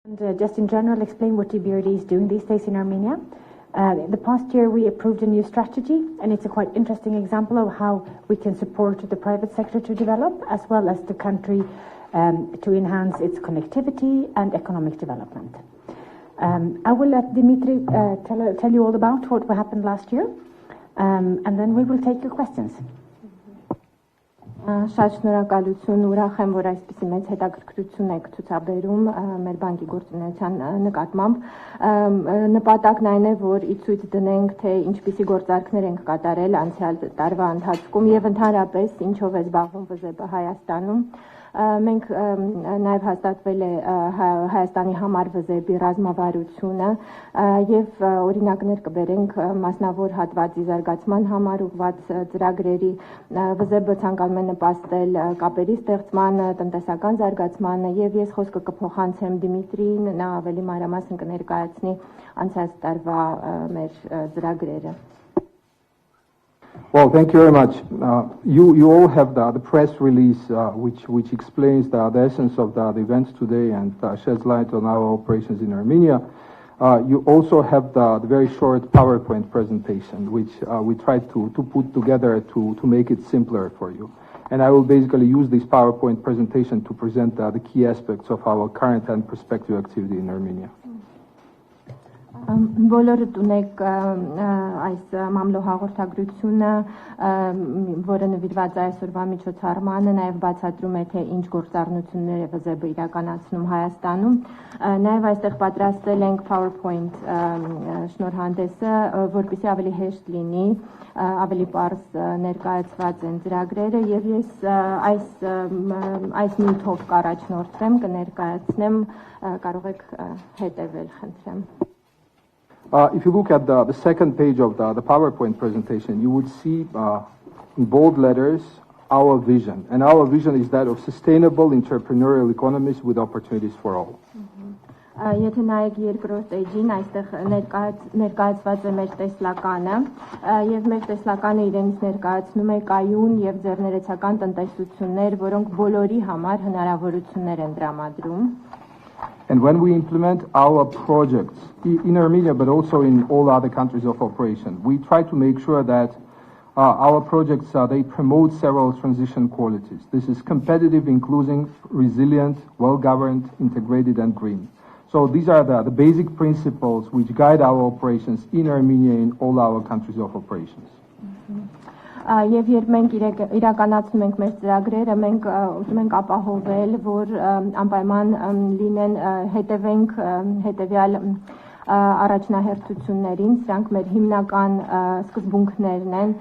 And just in general, explain what EBRD is doing these days in Armenia. The past year, we approved a new strategy, and it's a quite interesting example of how we can support the private sector to develop, as well as the country to enhance its connectivity and economic development. I will let Dimitri tell you all about what happened last year, and then we will take your questions. Շատ շնորհակալություն, ուրախ եմ, որ այսպիսի մեծ հետաքրքրություն եք ցուցաբերում մեր բանկի գործունեության նկատմամբ։ Նպատակն այն է, որ ի ցույց դնենք, թե ինչպիսի գործարքներ ենք կատարել անցյալ տարվա ընթացքում եւ ընդհանրապես ինչով է զբաղվում ՎԶԲ Հայաստանում։ Մենք նաև հաստատվել է Հայաստանի համար ՎԶԲ-ի ռազմավարությունը եւ օրինակներ կբերենք մասնավոր հատվածի զարգացման համար ուղղված ծրագրերի ՎԶԲ-ը ցանկանում է նպաստել կապերի ստեղծմանը, տնտեսական զարգացմանը եւ ես խոսքը կփոխանցեմ Դիմիտրիին, նա ավելի մանրամասն կներկայացնի անցած տարվա մեր ծրագրերը։ Well, thank you very much. You all have the press release which explains the essence of the events today and sheds light on our operations in Armenia. You also have the very short PowerPoint presentation which we tried to put together to make it simpler for you. And I will basically use this PowerPoint presentation to present the key aspects of our current and prospective activity in Armenia. Բոլորդ ունեք այս մամլո հաղորդագրությունը, որը նվիրված է այսօրվա միջոցառմանը, նաև բացատրում է, թե ինչ գործառնություններ է ՎԶԲ-ը իրականացնում Հայաստանում։ Նաև այստեղ պատրաստել ենք PowerPoint շնորհանդեսը, որպեսզի ավելի հեշտ լինի, ավելի պարզ ներկայացված են ծրագրերը եւ ես այս նյութով կառաջնորդվեմ, կներկայացնեմ, կարող եք հետևել, խնդրեմ։ If you look at the second page of the PowerPoint presentation, you would see in bold letters our vision. And our vision is that of sustainable entrepreneurial economies with opportunities for all. Եթե նայեք երկրորդ էջին, այստեղ ներկայացված է մեր տեսլականը, եւ մեր տեսլականը իրենից ներկայացնում է կայուն եւ ձեռներեցական տնտեսություններ, որոնք բոլորի համար հնարավորություններ են տրամադրում։ And when we implement our projects in Armenia, but also in all other countries of operation, we try to make sure that our projects, they promote several transition qualities. This is competitive, inclusive, resilient, well-governed, integrated, and green. So these are the basic principles which guide our operations in Armenia in all our countries of operations. Եվ երբ մենք իրականացնում ենք մեր ծրագրերը, մենք ուզում ենք ապահովել, որ անպայման լինեն հետևենք հետևյալ առաջնահերթություններին, սրանք մեր հիմնական սկզբունքներն են,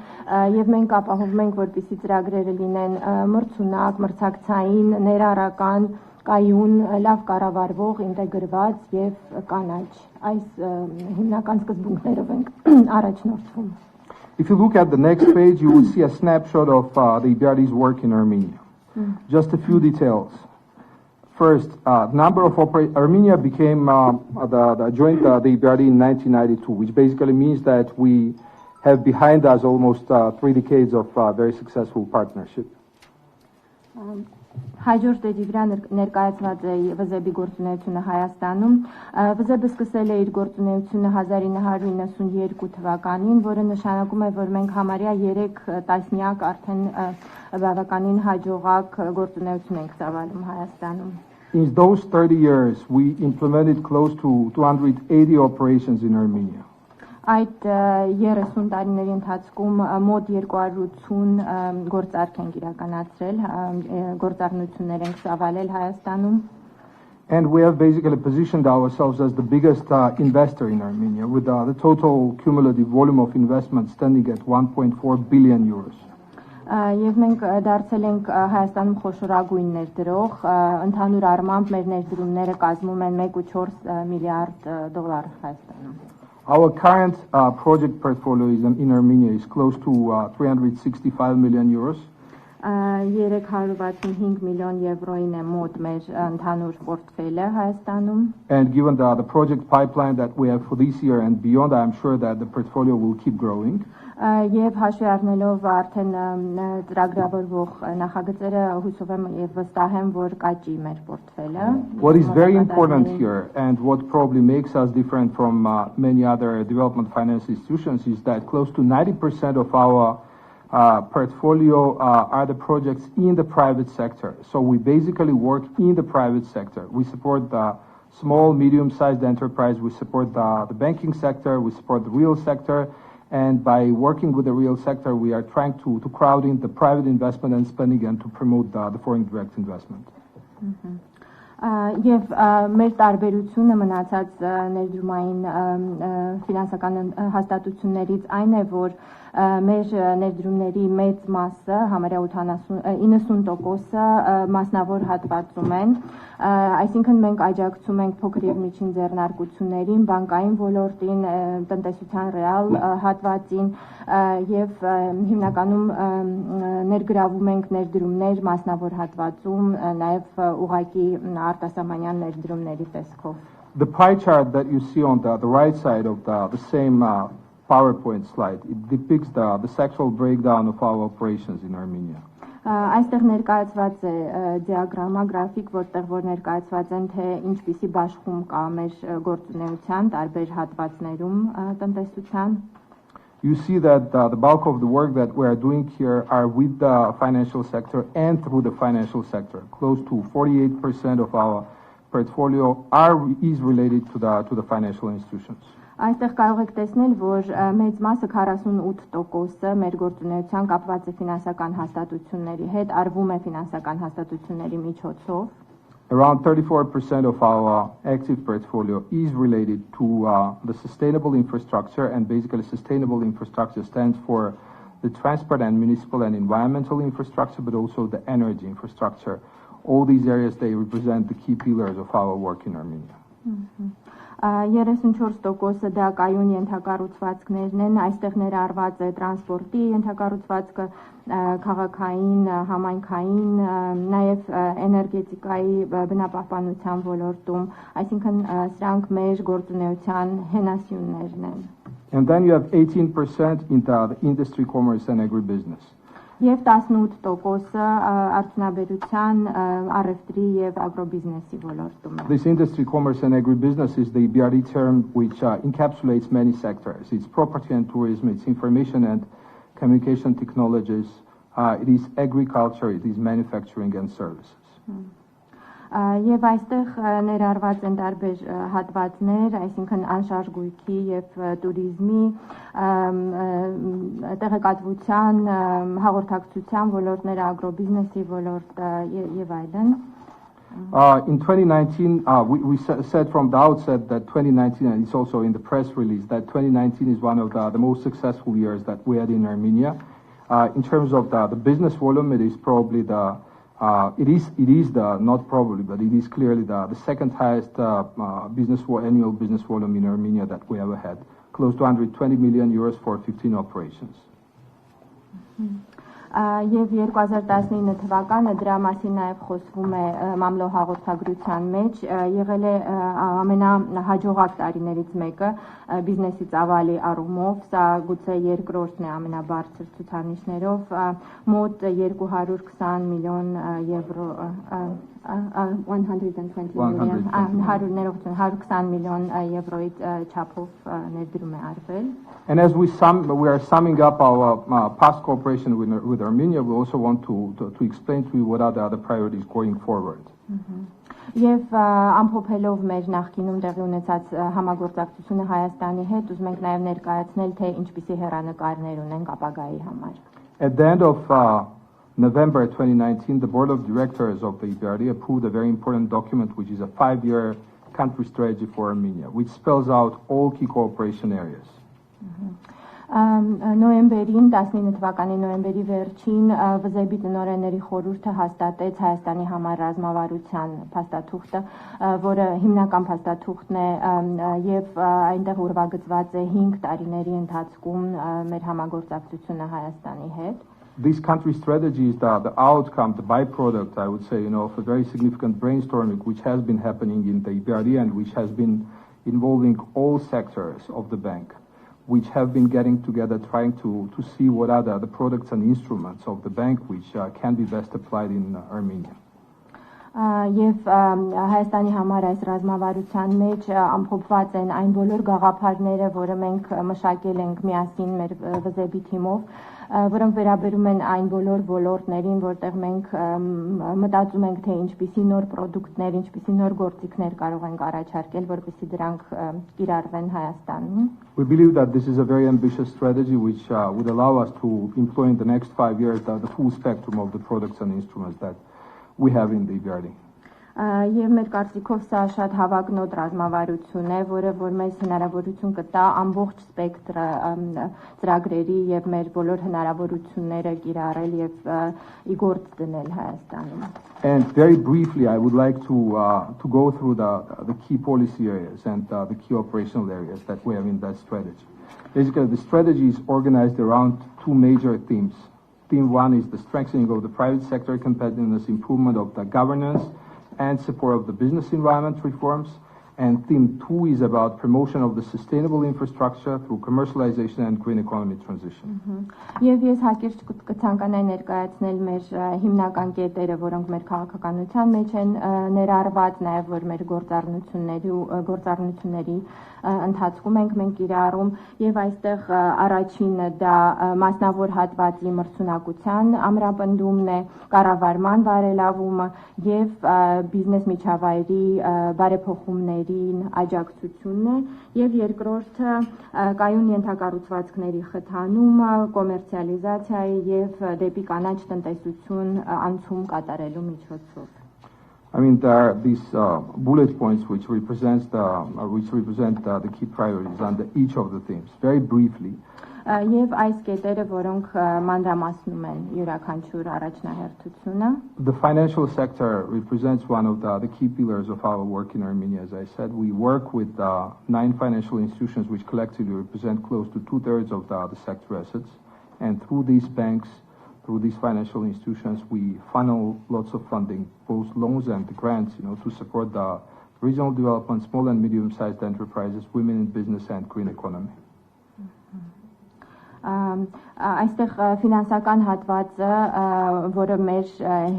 եւ մենք ապահովում ենք, որպեսզի ծրագրերը լինեն մրցունակ, մրցակցային, ներառական, կայուն, լավ կառավարվող, ինտեգրված եւ կանաչ։ Այս հիմնական սկզբունքներով ենք առաջնորդվում։ If you look at the next page, you will see a snapshot of the EBRD's work in Armenia. Just a few details. First, number of Armenia became joined the EBRD in 1992, which basically means that we have behind us almost 3 decades of very successful partnership. Հաջորդ էջի վրա ներկայացված է ՎԶԲ-ի գործունեությունը Հայաստանում։ ՎԶԲ-ը սկսել է իր գործունեությունը 1992 թվականին, որը նշանակում է, որ մենք համարյա 3 տասնյակ արդեն բավականին հաջողակ գործունեություն ենք ծավալում Հայաստանում։ In those 30 years, we implemented close to 280 operations in Armenia. Այդ 30 տարիների ընթացքում մոտ 280 գործարք ենք իրականացրել, գործառնություններ ենք ծավալել Հայաստանում։ And we have basically positioned ourselves as the biggest investor in Armenia, with the total cumulative volume of investment standing at 1.4 billion euros. Եվ մենք դարձել ենք Հայաստանում խոշորագույն ներդրող, ընդհանուր առմամբ մեր ներդրումները կազմում են 1.4 միլիարդ դոլար Հայաստանում։ Our current project portfolio in Armenia is close to 365 million euros. 365 միլիոն եվրոին է մոտ մեր ընդհանուր պորտֆելը Հայաստանում։ And given the project pipeline that we have for this year and beyond, I'm sure that the portfolio will keep growing. Եվ հաշվի առնելով արդեն ծրագրավորվող նախագծերը հուսով եմ եւ վստահ եմ որ կաճի մեր պորտֆելը։ What is very important here and what probably makes us different from many other development finance institutions is that close to 90% of our portfolio are the projects in the private sector. So we basically work in the private sector. We support the small, medium-sized enterprise. We support the banking sector. We support the real sector. And by working with the real sector, we are trying to crowd in the private investment and spending and to promote the foreign direct investment. Եվ մեր տարբերությունը մնացած ներդրումային ֆինանսական հաստատություններից այն է, որ մեր ներդրումների մեծ մասը, համարյա 90%-ը մասնավոր հատվածում են, այսինքն մենք աջակցում ենք փոքր եւ միջին ձեռնարկություններին, բանկային ոլորտին, տնտեսության ռեալ հատվածին եւ հիմնականում ներգրավում ենք ներդրումներ մասնավոր հատվածում, նաեւ ուղղակի արտասահմանյան ներդրումների տեսքով. The pie chart that you see on the right side of the same PowerPoint slide, it depicts the sectoral breakdown of our operations in Armenia. Այստեղ ներկայացված է դիագրամա, գրաֆիկ, որտեղ որ ներկայացված են թե ինչպիսի բաշխում կա մեր գործունեության տարբեր հատվածներում տնտեսության. You see that the bulk of the work that we are doing here are with the financial sector and through the financial sector. Close to 48% of our portfolio is related to the financial institutions. Այստեղ կարող եք տեսնել, որ մեծ մասը 48%-ը մեր գործունեության կապված է ֆինանսական հաստատությունների հետ, արվում է ֆինանսական հաստատությունների միջոցով. Around 34% of our active portfolio is related to the sustainable infrastructure, and basically sustainable infrastructure stands for the transport and municipal and environmental infrastructure, but also the energy infrastructure. All these areas, they represent the key pillars of our work in Armenia. 34%-ը դա կայուն ենթակառուցվածքներն են, այստեղ ներառված է տրանսպորտի ենթակառուցվածքը, քաղաքային, համայնքային, նաև էներգետիկայի բնապահպանության ոլորտում, այսինքն սրանք մեր գործունեության հենասյուններն են. And then you have 18% in the industry, commerce and agribusiness. Եվ 18%-ը արդյունաբերության, առևտրի եւ ագրոբիզնեսի ոլորտում է. This industry, commerce and agribusiness is the EBRD term which encapsulates many sectors. It's property and tourism, it's information and communication technologies, it is agriculture, it is manufacturing and services. Եվ այստեղ ներառված են տարբեր հատվածներ, այսինքն անշարժ գույքի եւ туриզմի, տեղեկատվության, հաղորդակցության ոլորտները, ագրոբիզնեսի ոլորտը եւ այլն. In 2019, we said from the outset that 2019, and it's also in the press release, that 2019 is one of the most successful years that we had in Armenia. In terms of the business volume, it is probably not probably, but it is clearly the second highest annual business volume in Armenia that we ever had. Close to 120 million euros for 15 operations. Եվ 2019 թվականը դրա մասին նաև խոսվում է մամլո հաղորդագրության մեջ, եղել է ամենահաջողակ տարիներից մեկը բիզնեսի ծավալի առումով, սա գուցե երկրորդն է ամենաբարձր ցուցանիշներով, մոտ 220 միլիոն եվրո 120 միլիոն եվրոյի չափով ներդրում է արվել. And as we are summing up our past cooperation with Armenia, we also want to explain to you what are the other priorities going forward. Եվ ամփոփելով մեր նախկինում տեղի ունեցած համագործակցությունը Հայաստանի հետ, ուզում ենք նաև ներկայացնել, թե ինչպիսի հեռանկարներ ունենք ապագայի համար. At the end of November 2019, the board of directors of the EBRD approved a very important document, which is a 5-year country strategy for Armenia, which spells out all key cooperation areas. Նոյեմբերին 19 թվականի նոյեմբերի վերջին վզեբի տնօրենների խորհուրդը հաստատեց Հայաստանի համար ռազմավարության փաստաթուղթը, որը հիմնական փաստաթուղթն է եւ այնտեղ ուրվագծված է 5 տարիների ընթացքում մեր համագործակցությունը Հայաստանի հետ. this country strategy is the outcome, the byproduct, I would say, of a very significant brainstorming which has been happening in the EBRD and which has been involving all sectors of the bank, which have been getting together trying to see what are the products and instruments of the bank which can be best applied in Armenia. Եվ Հայաստանի համար այս ռազմավարության մեջ ամփոփված են այն բոլոր գաղափարները, որը մենք մշակել ենք միասին մեր վզեբի թիմով, որոնք վերաբերում են այն բոլոր ոլորտներին, որտեղ մենք մտածում ենք, թե ինչպիսի նոր պրոդուկտներ, ինչպիսի նոր գործիքներ կարող ենք առաջարկել, որպեսզի դրանք կիրառվեն Հայաստանում. We believe that this is a very ambitious strategy which would allow us to employ in the next 5 years the full spectrum of the products and instruments that we have in the EBRD. Եվ մեր կարծիքով սա շատ հավակնոտ ռազմավարություն է, որը որ մեզ հնարավորություն կտա ամբողջ սպեկտրը ծրագրերի եւ մեր բոլոր հնարավորությունները կիրառել եւ ի գործ դնել Հայաստանում. And very briefly, I would like to go through the key policy areas and the key operational areas that we have in that strategy. Basically, the strategy is organized around two major themes. Theme one is the strengthening of the private sector competitiveness, improvement of the governance, and support of the business environment reforms. And theme two is about promotion of the sustainable infrastructure through commercialization and green economy transition. Եվ ես հակիրճ կցանկանայի ներկայացնել մեր հիմնական կետերը, որոնք մեր քաղաքականության մեջ են ներառված, նաև որ մեր գործառնությունների ընթացքում ենք մենք կիրառում, եւ այստեղ առաջինը դա մասնավոր հատվածի մրցունակության ամրապնդումն է, կառավարման բարելավումը եւ բիզնես միջավայրի բարեփոխումներին աջակցությունն է, եւ երկրորդը կայուն ենթակառուցվածքների խթանումը, կոմերցիալիզացիայի եւ դեպի կանաչ տնտեսություն անցում կատարելու միջոցով. I mean, there are these bullet points which represent the key priorities under each of the themes. Very briefly. Եվ այս կետերը, որոնք մանրամասնում են յուրաքանչյուր առաջնահերթությունը. The financial sector represents one of the key pillars of our work in Armenia. As I said, we work with 9 financial institutions which collectively represent close to 2/3 of the sector assets. And through these banks, through these financial institutions, we funnel lots of funding, both loans and grants, to support the regional development, small and medium-sized enterprises, women in business, and green economy. Այստեղ ֆինանսական հատվածը, որը մեր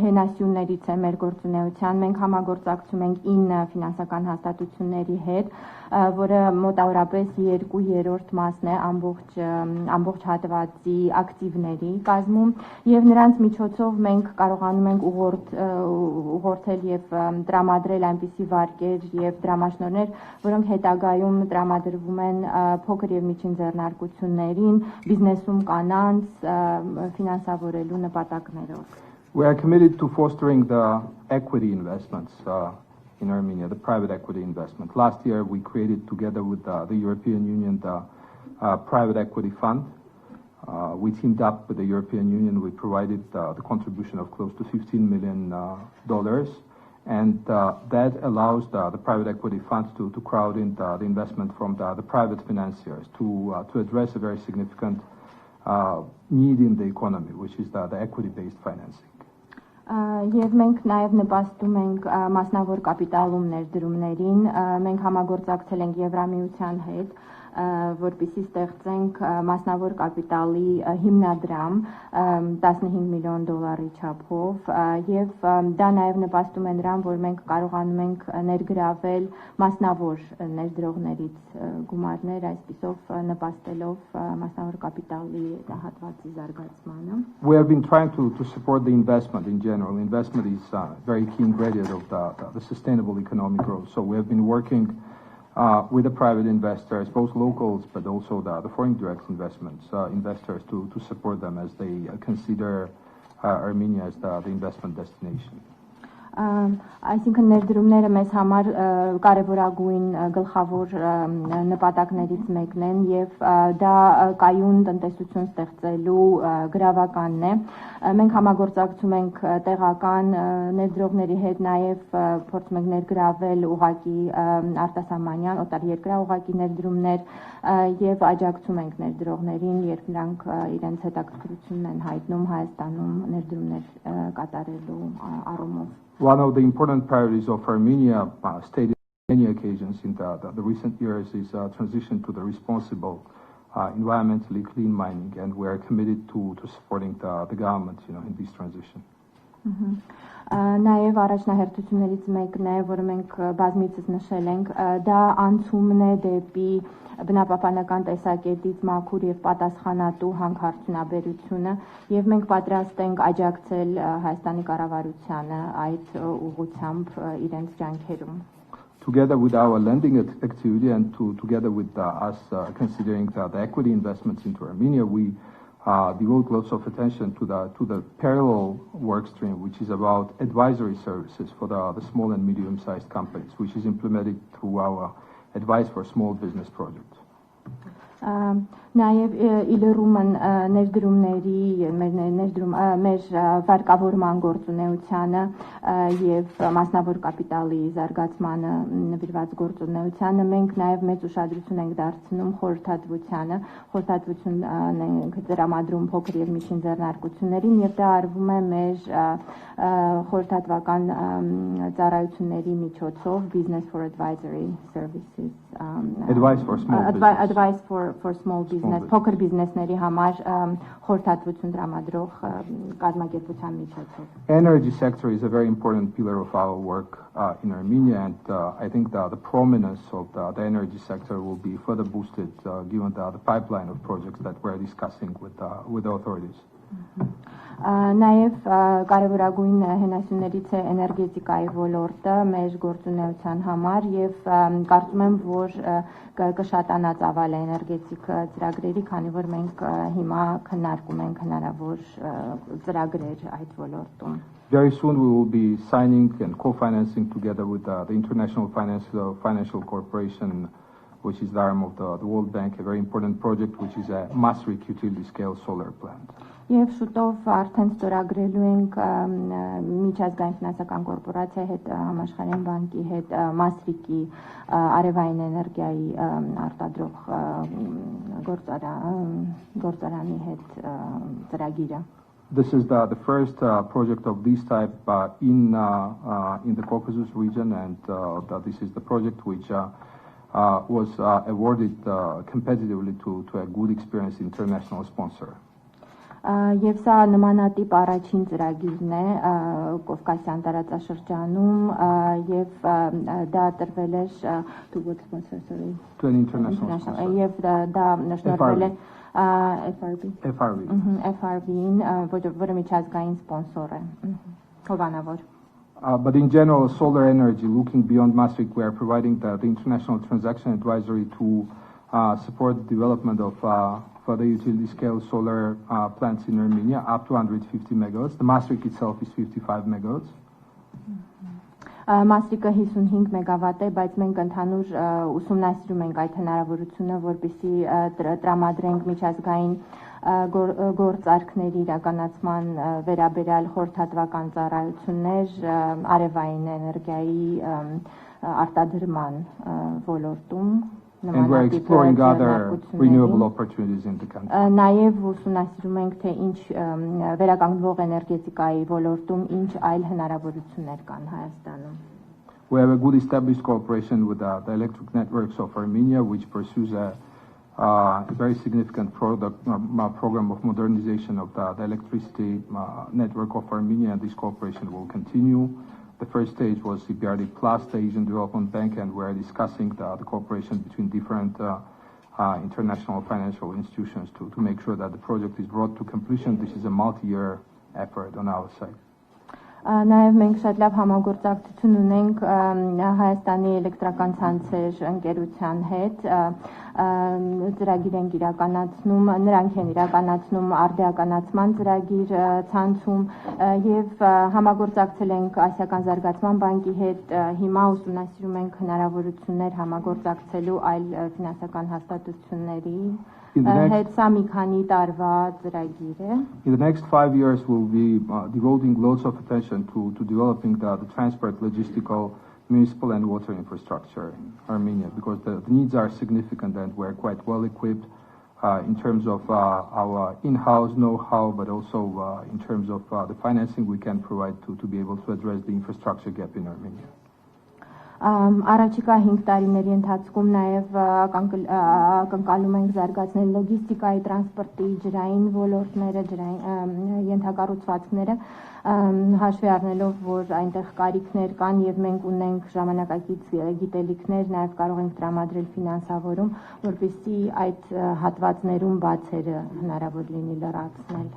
հենասյուններից է մեր գործունեության, մենք համագործակցում ենք 9 ֆինանսական հաստատությունների հետ, որը մոտավորապես 2/3 մասն է ամբողջ հատվածի ակտիվների կազմում, եւ նրանց միջոցով մենք կարողանում ենք ուղղորդել եւ տրամադրել այնպիսի վարկեր եւ դրամաշնորհներ, որոնք հետագայում տրամադրվում են փոքր եւ միջին ձեռնարկություններին, բիզնեսում կանանց ֆինանսավորելու նպատակներով. We are committed to fostering the equity investments in Armenia, the private equity investment. Last year, we created together with the European Union the private equity fund. We teamed up with the European Union. We provided the contribution of close to $15 million. And that allows the private equity funds to crowd in the investment from the private financiers to address a very significant need in the economy, which is the equity-based financing. Եվ մենք նաև նպաստում ենք մասնավոր կապիտալում ներդրումներին, մենք համագործակցել ենք Եվրամիության հետ, որպեսզի ստեղծենք մասնավոր կապիտալի հիմնադրամ $15 միլիոն չափով, եւ դա նաև նպաստում է նրան, որ մենք կարողանում ենք ներգրավել մասնավոր ներդրողներից գումարներ, այսպիսով նպաստելով մասնավոր կապիտալի հատվածի զարգացմանը. We have been trying to support the investment in general. Investment is a very key ingredient of the sustainable economic growth. So we have been working with the private investors, both locals but also the foreign direct investors to support them as they consider Armenia as the investment destination. Այսինքն ներդրումները մեզ համար կարևորագույն գլխավոր նպատակներից մեկն են եւ դա կայուն տնտեսություն ստեղծելու գրավականն է։ Մենք համագործակցում ենք տեղական ներդրողների հետ, նաեւ փորձում ենք ներգրավել ուղղակի արտասահմանյան օտարերկրյա ուղղակի ներդրումներ եւ աջակցում ենք ներդրողներին, երբ նրանք իրենց հետաքրքրությունն են հայտնում Հայաստանում ներդրումներ կատարելու առումով։ One of the important priorities of Armenia, stated on many occasions in the recent years, is transition to the responsible, environmentally clean mining, and we are committed to supporting the government, in this transition. Նաև առաջնահերթություններից մեկն է, որը մենք բազմիցս նշել ենք, դա անցումն է դեպի բնապահպանական տեսակետից մաքուր եւ պատասխանատու հանքարդյունաբերությունը եւ մենք պատրաստ ենք աջակցել Հայաստանի կառավարությանը այդ ուղղությամբ իրենց ջանքերում. Together with our lending activity and together with us considering the equity investments into Armenia, we devote lots of attention to the parallel work stream, which is about advisory services for the small and medium-sized companies, which is implemented through our advice for small business projects. Նաև իլրումն ներդրումների մեր վարկավորման գործունեությանը եւ մասնավոր կապիտալի զարգացմանը նվիրված գործունեությանը մենք նաև մեծ ուշադրություն ենք դարձնում խորհրդատվություն ենք դրամադրում փոքր եւ միջին ձեռնարկություններին եւ դա արվում է մեր խորհրդատվական ծառայությունների միջոցով Business for Advisory Services Advice for small business փոքր բիզնեսների համար խորհրդատվություն տրամադրող կազմակերպության միջոցով. Energy sector is a very important pillar of our work in Armenia, and I think the prominence of the energy sector will be further boosted given the pipeline of projects that we're discussing with the authorities. Նաև կարևորագույն հենասյուներից է էներգետիկայի ոլորտը մեր գործունեության համար եւ կարծում եմ որ կշատանա ծավալը էներգետիկ ծրագրերի, քանի որ մենք հիմա քննարկում ենք հնարավոր ծրագրեր այդ ոլորտում. Very soon we will be signing and co-financing together with the International Financial Corporation, which is the arm of the World Bank, a very important project which is a mass-ric utility-scale solar plant. Եվ շուտով արդեն ստորագրելու ենք միջազգային ֆինանսական կորպորացիայի հետ, համաշխարհային բանկի հետ մասրիկի արևային էներգիայի արտադրող գործարանի հետ ծրագիրը. This is the first project of this type in the Caucasus region, and this is the project which was awarded competitively to a good experienced international sponsor. Եվ սա նմանատիպ առաջին ծրագիրն է Կովկասյան տարածաշրջանում եւ դա տրվել է to an international sponsor. Եվ դա նշանակվել է FRB-ին, որը միջազգային սպոնսոր է, հովանավոր. But in general, solar energy, looking beyond Maastricht, we are providing the international transaction advisory to support the development of further utility-scale solar plants in Armenia, up to 150 megawatts. The Maastricht itself is 55 megawatts. Մասրիկը 55 մեգավատ է, բայց մենք ընդհանուր ուսումնասիրում ենք այդ հնարավորությունը, որպեսզի տրամադրենք միջազգային գործարքների իրականացման վերաբերյալ խորհրդատվական ծառայություններ արևային էներգիայի արտադրման ոլորտում. And we're exploring other renewable opportunities in the country. Նաև ուսումնասիրում ենք, թե ինչ վերականգնվող էներգետիկայի ոլորտում ինչ այլ հնարավորություններ կան Հայաստանում. We have a good established cooperation with the electric networks of Armenia, which pursues a very significant program of modernization of the electricity network of Armenia, and this cooperation will continue. The first stage was CBRD plus the Asian Development Bank, and we're discussing the cooperation between different international financial institutions to make sure that the project is brought to completion. This is a multi-year effort on our side. Նաև մենք շատ լավ համագործակցություն ունենք Հայաստանի էլեկտրական ցանցեր ընկերության հետ, ծրագիր ենք իրականացնում, նրանք են իրականացնում արդիականացման ծրագիր ցանցում եւ համագործակցել ենք Ասիական զարգացման բանկի հետ, հիմա ուսումնասիրում ենք հնարավորություններ համագործակցելու այլ ֆինանսական հաստատությունների In the next 5 years, we'll be devoting lots of attention to developing the transport, logistical, municipal and water infrastructure in Armenia, because the needs are significant and we're quite well equipped in terms of our in-house know-how, but also in terms of the financing we can provide to be able to address the infrastructure gap in Armenia. Առաջիկա 5 տարիների ընթացքում նաև կընկալում ենք զարգացնել լոգիստիկայի, տրանսպորտի, ջրային ոլորտները, ենթակառուցվածքները, հաշվի առնելով, որ այնտեղ կարիքներ կան եւ մենք ունենք ժամանակակից գիտելիքներ, նաև կարող ենք տրամադրել ֆինանսավորում, որպեսզի այդ հատվածներում բացերը հնարավոր լինի լրացնել։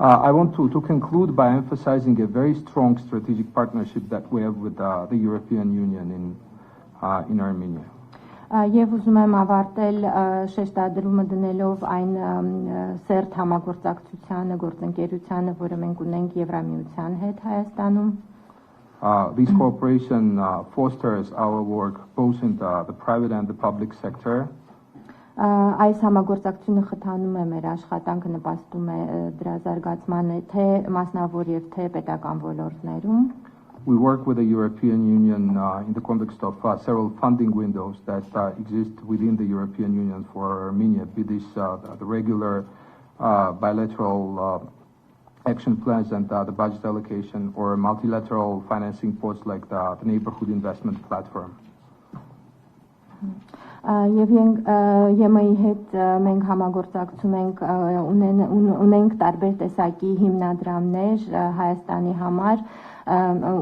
I want to conclude by emphasizing a very strong strategic partnership that we have with the European Union in Armenia. Եվ ուզում եմ ավարտել շեշտադրումը դնելով այն սերտ համագործակցությանը, գործընկերությանը, որը մենք ունենք Եվրամիության հետ Հայաստանում։ This cooperation fosters our work both in the private and the public sector. Այս համագործակցությունը խթանում է մեր աշխատանքը, նպաստում է դրա զարգացմանը թե մասնավոր եւ թե պետական ոլորտներում։ We work with the European Union in the context of several funding windows that exist within the European Union for Armenia, be this the regular bilateral action plans and the budget allocation, or multilateral financing pots like the Neighborhood Investment Platform. Եվ ԵՄ-ի հետ մենք համագործակցում ենք, ունենք տարբեր տեսակի հիմնադրամներ Հայաստանի համար,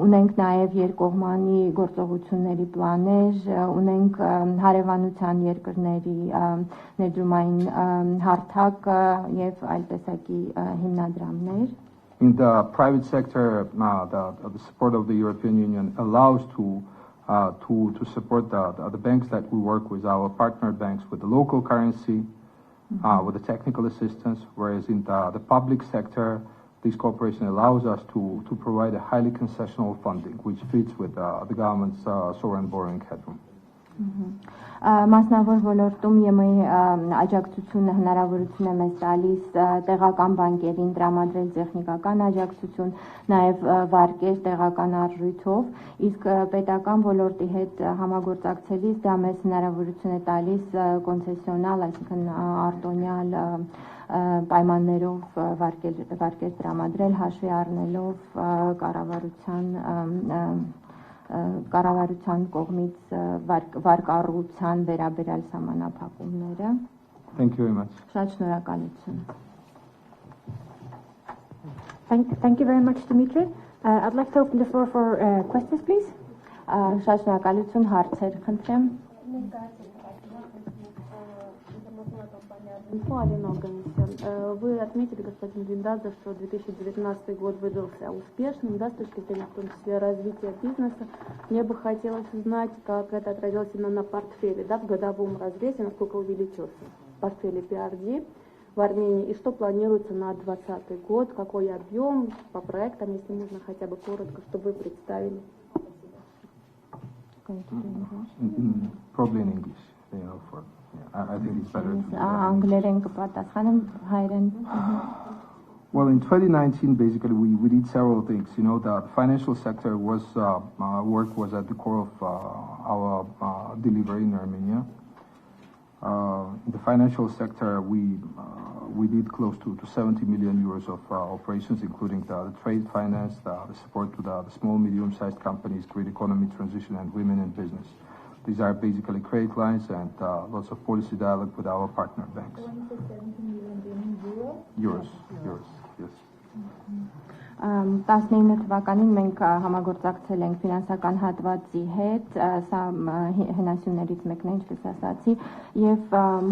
ունենք նաև երկկողմանի գործողությունների պլաններ, ունենք հարևանության երկրների ներդրումային հարթակ եւ այլ տեսակի հիմնադրամներ. In the private sector, the support of the European Union allows to support the banks that we work with, our partner banks, with the local currency, with the technical assistance, whereas in the public sector, this cooperation allows us to provide a highly concessional funding, which fits with the government's sovereign borrowing headroom. Մասնավոր ոլորտում ԵՄ-ի աջակցությունը հնարավորություն է մեզ տալիս տեղական բանկերին տրամադրել տեխնիկական աջակցություն, նաև վարկեր տեղական արժույթով, իսկ պետական ոլորտի հետ համագործակցելիս դա մեզ հնարավորություն է տալիս կոնցեսիոնալ, այսինքն արտոնյալ պայմաններով վարկեր տրամադրել, հաշվի առնելով կառավարության կողմից վարկառության վերաբերյալ սահմանափակումները։ Thank you very much. Շատ շնորհակալություն։ Thank you very much, Dimitri. I'd like to open the floor for questions, please. Շատ շնորհակալություն, հարցեր խնդրեմ։ Вы отметили, господин Гиндадзе, что 2019 год выдался успешным, да, с точки зрения, в том числе, развития бизнеса. Мне бы хотелось узнать, как это отразилось именно на портфеле, да, в годовом разрезе, насколько увеличился портфель PRD в Армении, и что планируется на 2020 год, какой объем по проектам, если можно хотя бы коротко, чтобы вы представили. Probably in English, you know, for. I think it's better. Well, in 2019, basically, we did several things. You know, the financial sector was work was at the core of our delivery in Armenia. In the financial sector, we did close to 70 million euros of operations, including the trade finance, the support to the small, medium-sized companies, green economy transition, and women in business. These are basically credit lines and lots of policy dialogue with our partner banks. When you say 70 million, do you mean euros? Euros, yes. 19 թվականին մենք համագործակցել ենք ֆինանսական հատվածի հետ, սա հենասյուներից մեկն է, ինչպես ասացի, եւ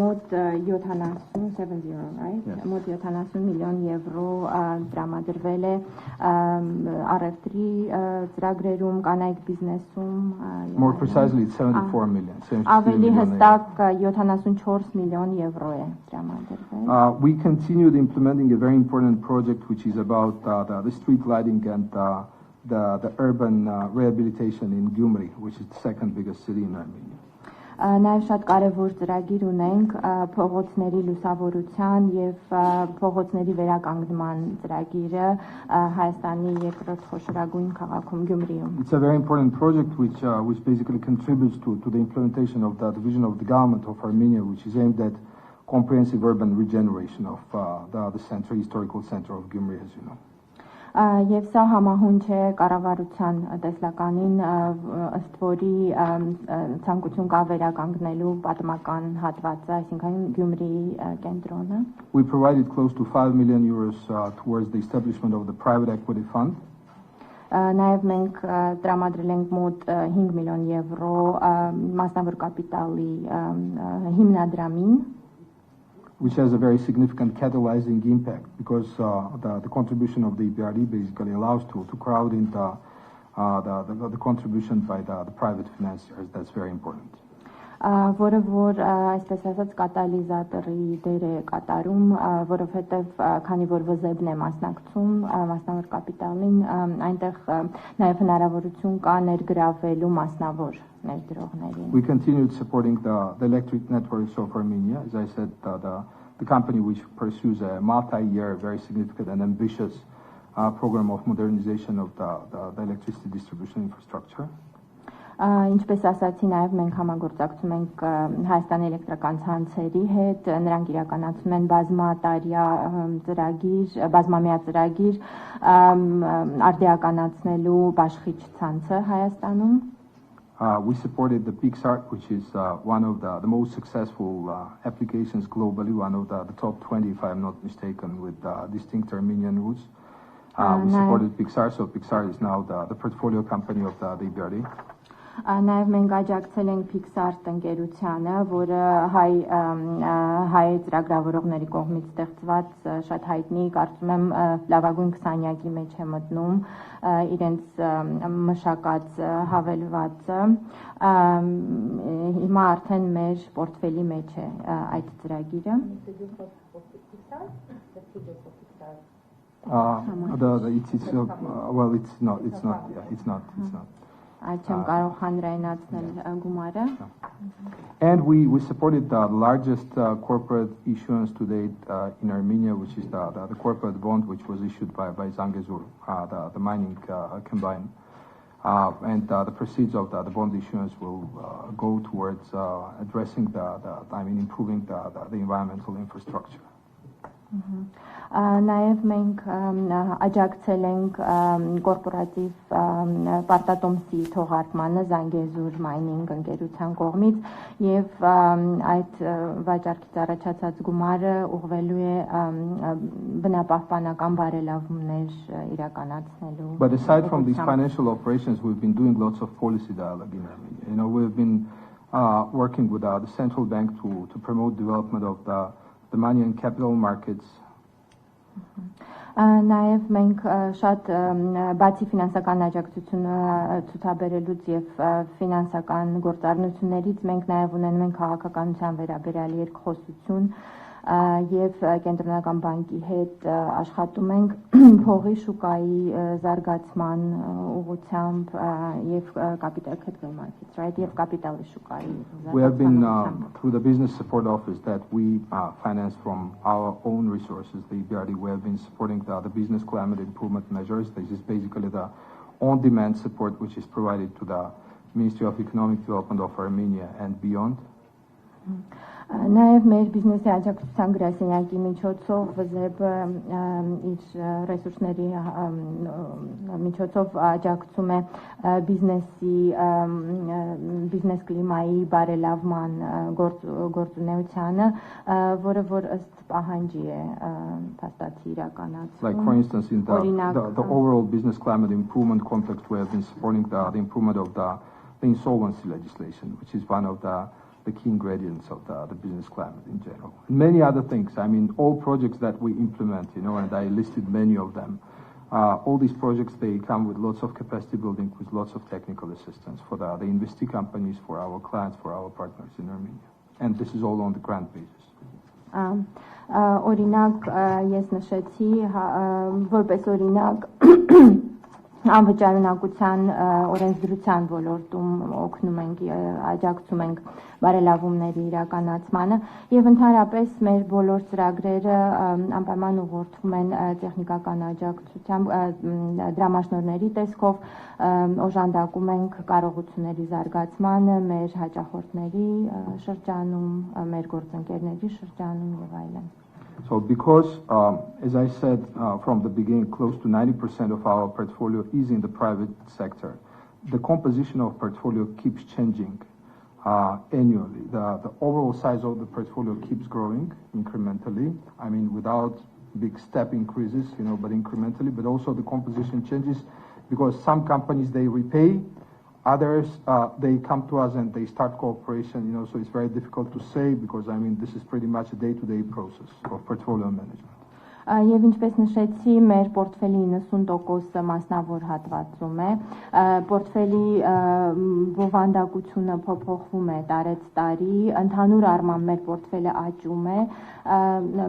մոտ 70 միլիոն եվրո տրամադրվել է առևտրի ծրագրերում, կանայք բիզնեսում, More precisely, it's 74 million. Ավելի հստակ 74 միլիոն եվրո է տրամադրվել։ We continued implementing a very important project which is about the street lighting and the urban rehabilitation in Gyumri, which is the second biggest city in Armenia. Նաև շատ կարևոր ծրագիր ունենք փողոցների լուսավորության եւ փողոցների վերականգնման ծրագիրը Հայաստանի երկրորդ խոշորագույն քաղաքում Գյումրիում։ It's a very important project which basically contributes to the implementation of the vision of the government of Armenia, which is aimed at comprehensive urban regeneration of the historical center of Gyumri, as you know. Եվ սա համահունչ է կառավարության տեսլականին, ըստ որի ցանկություն կա վերականգնելու պատմական հատվածը, այսինքն Գյումրիի կենտրոնը։ We provided close to 5 million euros towards the establishment of the private equity fund. Նաև մենք տրամադրել ենք մոտ 5 միլիոն եվրո մասնավոր կապիտալի հիմնադրամին, which has a very significant catalyzing impact because the contribution of the EBRD basically allows to crowd in the contribution by the private financiers. That's very important. Որը որ այսպես ասած կատալիզատորի դեր է կատարում, որովհետև քանի որ վզեբն է մասնակցում մասնավոր կապիտալին, այնտեղ նաև հնարավորություն կա ներգրավելու մասնավոր ներդրողներին։ We continued supporting the electric networks of Armenia. As I said, the company which pursues a multi-year, very significant and ambitious program of modernization of the electricity distribution infrastructure. Ինչպես ասացի, նաև մենք համագործակցում ենք Հայաստանի էլեկտրական ցանցերի հետ, նրանք իրականացում են բազմամյա ծրագիր արդիականացնելու բաշխիչ ցանցը Հայաստանում։ We supported the PixArt, which is one of the most successful applications globally, one of the top 20, if I'm not mistaken, with distinct Armenian roots. We supported PixArt, so PixArt is now the portfolio company of the EBRD. Նաև մենք աջակցել ենք PixArt ընկերությանը, որը հայ ծրագրավորողների կողմից ստեղծված շատ հայտնի, կարծում եմ լավագույն 20-յակի մեջ է մտնում իրենց մշակած հավելվածը, հիմա արդեն մեր պորտֆելի մեջ է այդ ծրագիրը։ It's not. And we supported the largest corporate issuance to date in Armenia, which is the corporate bond which was issued by Zangezur, the mining combine. And the proceeds of the bond issuance will go towards addressing improving the environmental infrastructure. Նաև մենք աջակցել ենք կորպորատիվ պարտատոմսի թողարկմանը Զանգեզուր մայնինգ ընկերության կողմից եւ այդ վաճառքից առաջացած գումարը ուղղվելու է բնապահպանական բարելավումներ իրականացնելու։ But aside from these financial operations, we've been doing lots of policy dialogue in Armenia. You know, we've been working with the central bank to promote development of the money and capital markets. Նաև մենք շատ բացի ֆինանսական աջակցությունը ցուցաբերելուց եւ ֆինանսական գործառնություններից մենք նաև ունենում ենք քաղաքականության վերաբերյալ երկխոսություն եւ կենտրոնական բանկի հետ աշխատում ենք փողի շուկայի զարգացման ուղղությամբ եւ capital markets, right? Եվ կապիտալի շուկայի We have been through the business support office that we finance from our own resources, the EBRD. We have been supporting the business climate improvement measures. This is basically the on-demand support which is provided to the Ministry of Economic Development of Armenia and beyond. Նաև մեր բիզնեսի աջակցության գրասենյակի միջոցով ԶԵԲ-ը իր ռեսուրսների միջոցով աջակցում է բիզնես կլիմայի բարելավման գործունեությանը, որը որ ըստ պահանջի է փաստացի իրականացվում. Like for instance in the overall business climate improvement context, we have been supporting the improvement of the insolvency legislation, which is one of the key ingredients of the business climate in general. And many other things. I mean, all projects that we implement, and I listed many of them. All these projects, they come with lots of capacity building, with lots of technical assistance for the investee companies, for our clients, for our partners in Armenia. And this is all on the grant basis. Օրինակ, ես նշեցի, որպես օրինակ անվճարունակության օրենսդրության ոլորտում օգնում ենք, աջակցում ենք բարելավումների իրականացմանը եւ ընդհանրապես մեր բոլոր ծրագրերը անպայման ուղղորդվում են տեխնիկական աջակցությամբ դրամաշնորհների տեսքով, օժանդակում ենք կարողությունների զարգացմանը մեր հաճախորդների շրջանում, մեր գործընկերների շրջանում եւ այլն. So because, as I said from the beginning, close to 90% of our portfolio is in the private sector, the composition of portfolio keeps changing annually. The overall size of the portfolio keeps growing incrementally. I mean, without big step increases, but incrementally. But also the composition changes because some companies, they repay. Others, they come to us and they start cooperation, so it's very difficult to say because, I mean, this is pretty much a day-to-day process of portfolio management. Եվ ինչպես նշեցի, մեր պորտֆելի 90%-ը մասնավոր հատվածում է, պորտֆելի բովանդակությունը փոփոխվում է տարեց տարի, ընդհանուր առմամբ մեր պորտֆելը աճում է,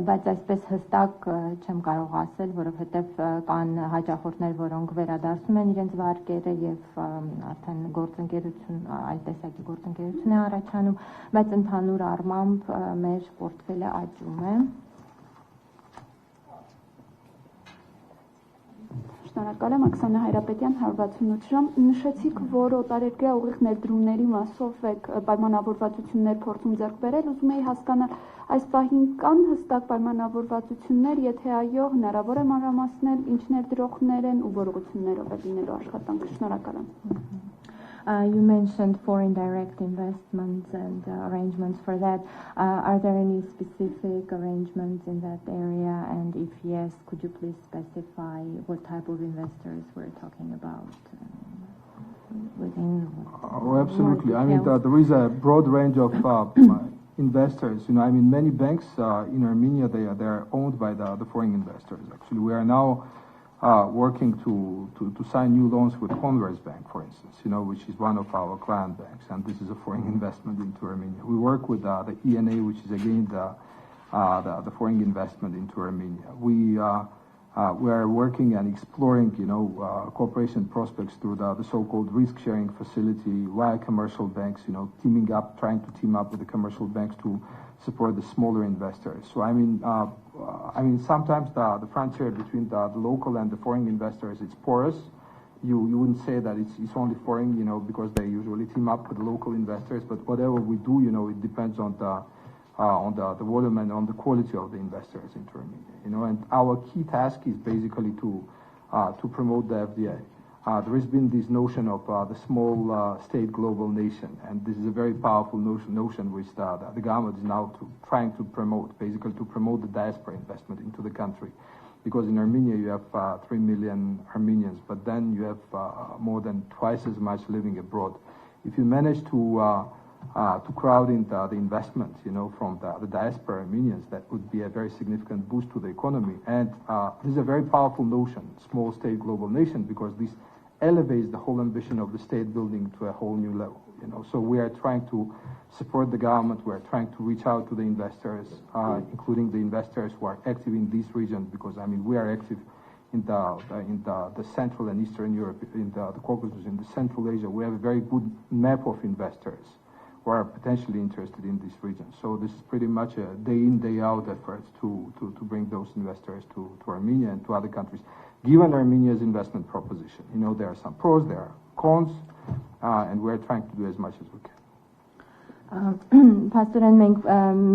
բայց այսպես հստակ չեմ կարող ասել, որովհետև կան հաճախորդներ, որոնք վերադարձում են իրենց վարկերը եւ արդեն գործընկերություն, այլ տեսակի գործընկերություն է առաջանում, բայց ընդհանուր առմամբ մեր պորտֆելը աճում է. Շնորհակալ եմ, Աքսանա Հայրապետյան, 168 ժամ. Նշեցիք, որ օտարերկրյա ուղիղ ներդրումների մասով եք պայմանավորվածություններ փորձում ձեռք բերել, ուզում էի հասկանալ, այս պահին կան հստակ պայմանավորվածություններ, եթե այո, հնարավոր է մանրամասնել, ինչ ներդրողներ են ու որ ուղղություններով է լինելու աշխատանքը. Շնորհակալ եմ. You mentioned foreign direct investments and arrangements for that. Are there any specific arrangements in that area? And if yes, could you please specify what type of investors we're talking about? Absolutely. I mean, there is a broad range of investors. I mean, many banks in Armenia, they are owned by the foreign investors. Actually, we are now working to sign new loans with Converse Bank, for instance, which is one of our client banks, and this is a foreign investment into Armenia. We work with the ENA, which is again the foreign investment into Armenia. We are working and exploring, cooperation prospects through the so-called risk-sharing facility via commercial banks, teaming up, trying to team up with the commercial banks to support the smaller investors. So I mean, sometimes the frontier between the local and the foreign investors, it's porous. You wouldn't say that it's only foreign, because they usually team up with the local investors. But whatever we do, it depends on the volume and on the quality of the investors into Armenia. And our key task is basically to promote the FDI. There has been this notion of the small state global nation, and this is a very powerful notion which the government is now trying to promote, basically to promote the diaspora investment into the country. Because in Armenia you have 3 million Armenians, but then you have more than twice as much living abroad. If you manage to crowd in the investment, from the diaspora Armenians, that would be a very significant boost to the economy. And this is a very powerful notion, small state global nation, because this elevates the whole ambition of the state building to a whole new level. So we are trying to support the government. We are trying to reach out to the investors, including the investors who are active in these regions, because we are active in the Central and Eastern Europe, in the Caucasus, in the Central Asia. We have a very good map of investors who are potentially interested in this region. So this is pretty much a day in, day out effort to bring those investors to Armenia and to other countries. Given Armenia's investment proposition, there are some pros, there are cons, and we're trying to do as much as we can. Փաստորեն մենք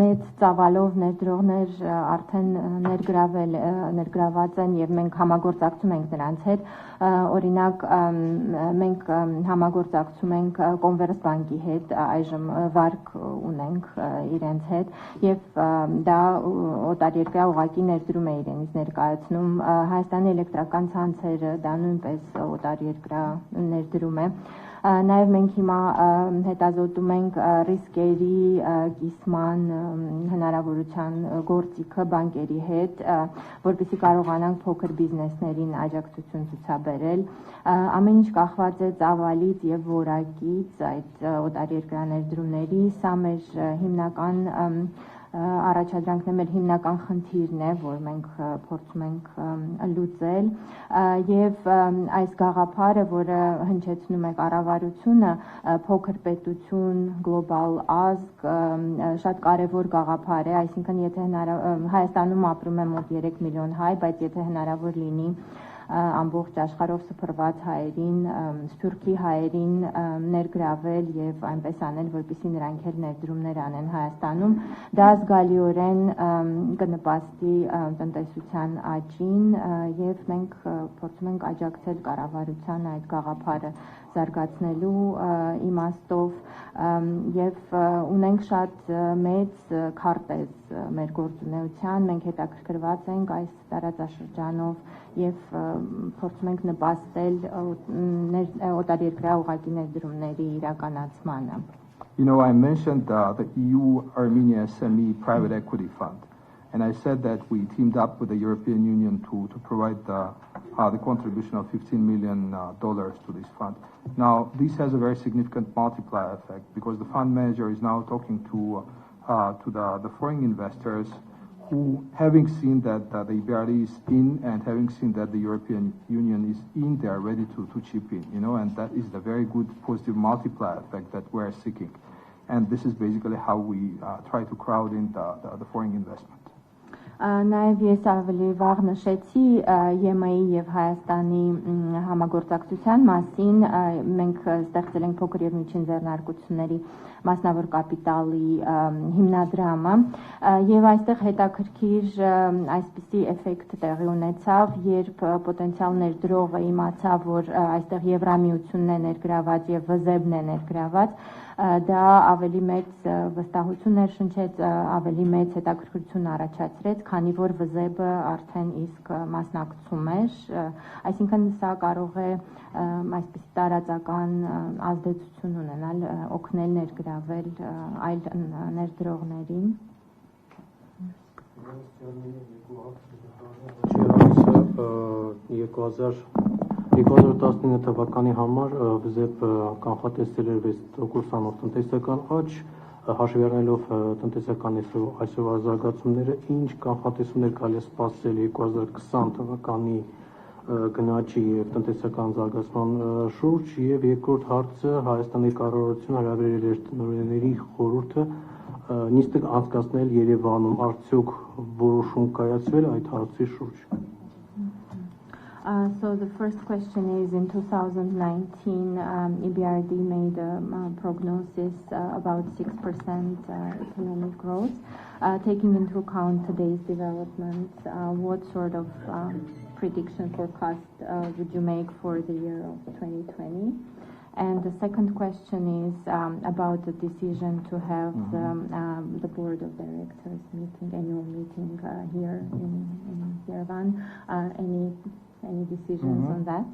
մեծ ծավալով ներդրողներ արդեն ներգրաված են եւ մենք համագործակցում ենք նրանց հետ օրինակ մենք համագործակցում ենք Կոնվերս բանկի հետ այժմ վարկ ունենք իրենց հետ եւ դա օտարերկրյա ուղղակի ներդրում է իրենից ներկայացնում Հայաստանի էլեկտրական ցանցերը դա նույնպես օտարերկրյա ներդրում է Նաև մենք հիմա հետազոտում ենք ռիսկերի կիսման հնարավորության գործիքը բանկերի հետ, որպեսզի կարողանանք փոքր բիզնեսներին աջակցություն ցուցաբերել։ Ամեն ինչ կախված է ծավալից եւ որակից այդ օտարերկրյա ներդրումների, սա մեր հիմնական առաջադրանքն է մեր հիմնական խնդիրն է, որ մենք փորձում ենք լուծել եւ այս գաղափարը, որը հնչեցնում է կառավարությունը, փոքր պետություն, գլոբալ ազգ, շատ կարեւոր գաղափար է, այսինքն եթե Հայաստանում ապրում է մոտ 3 միլիոն հայ, բայց եթե հնարավոր լինի ամբողջ աշխարհով սփռված հայերին, սփյուռքի հայերին ներգրավել եւ այնպես անել, որպեսզի նրանք էլ ներդրումներ անեն Հայաստանում, դա զգալիորեն կնպաստի տնտեսության աճին եւ մենք փորձում ենք աջակցել կառավարության այդ գաղափարը զարգացնելու իմաստով եւ ունենք շատ մեծ քարտեզ մեր գործունեության, մենք հետաքրքրված ենք այս տարածաշրջանով եւ փորձում ենք նպաստել օտարերկրյա ուղղակի ներդրումների իրականացմանը. You know, I mentioned the EU-Armenia SME Private Equity Fund, and I said that we teamed up with the European Union to provide the contribution of $15 million to this fund. Now, this has a very significant multiplier effect because the fund manager is now talking to the foreign investors who, having seen that the EBRD is in and having seen that the European Union is in, they are ready to chip in, you know, and that is the very good positive multiplier effect that we're seeking. And this is basically how we try to crowd in the foreign investment. Նաև ես ավելի վաղ նշեցի ԵՄ-ի եւ Հայաստանի համագործակցության մասին, մենք ստեղծել ենք փոքր եւ միջին ձեռնարկությունների մասնավոր կապիտալի հիմնադրամը եւ այստեղ հետաքրքիր այսպիսի էֆեկտ տեղի ունեցավ, երբ պոտենցիալ ներդրողը իմացավ, որ այստեղ Եվրամիությունն է ներգրաված եւ ՎԶԵԲ-ն է ներգրաված, դա ավելի մեծ վստահություն ներշնչեց, ավելի մեծ հետաքրքրություն առաջացրեց, քանի որ ՎԶԵԲ-ը արդեն իսկ մասնակցում էր, այսինքն սա կարող է այսպես տարածական ազդեցություն ունենալ, օգնել ներգրավել այլ ներդրողներին։ 2019 թվականի համար ՎԶԵԲ կանխատեսել էր 6%-անով տնտեսական աճ, հաշվի առնելով տնտեսական այսօրվա զարգացումները, ինչ կանխատեսումներ կարելի է սպասել 2020 թվականի գնաճի եւ տնտեսական զարգացման շուրջ եւ երկրորդ հարցը Հայաստանի կառավարությունը հրավիրել էր տնօրենների խորհուրդը նիստը անցկացնել Երևանում, արդյոք որոշում կայացվել այդ հարցի շուրջ։ So the first question is, in 2019, EBRD made a prognosis about 6% economic growth. Taking into account today's developments, what sort of prediction forecast would you make for the year of 2020? And the second question is about the decision to have the board of directors meeting, annual meeting here in Yerevan. Any decisions on that?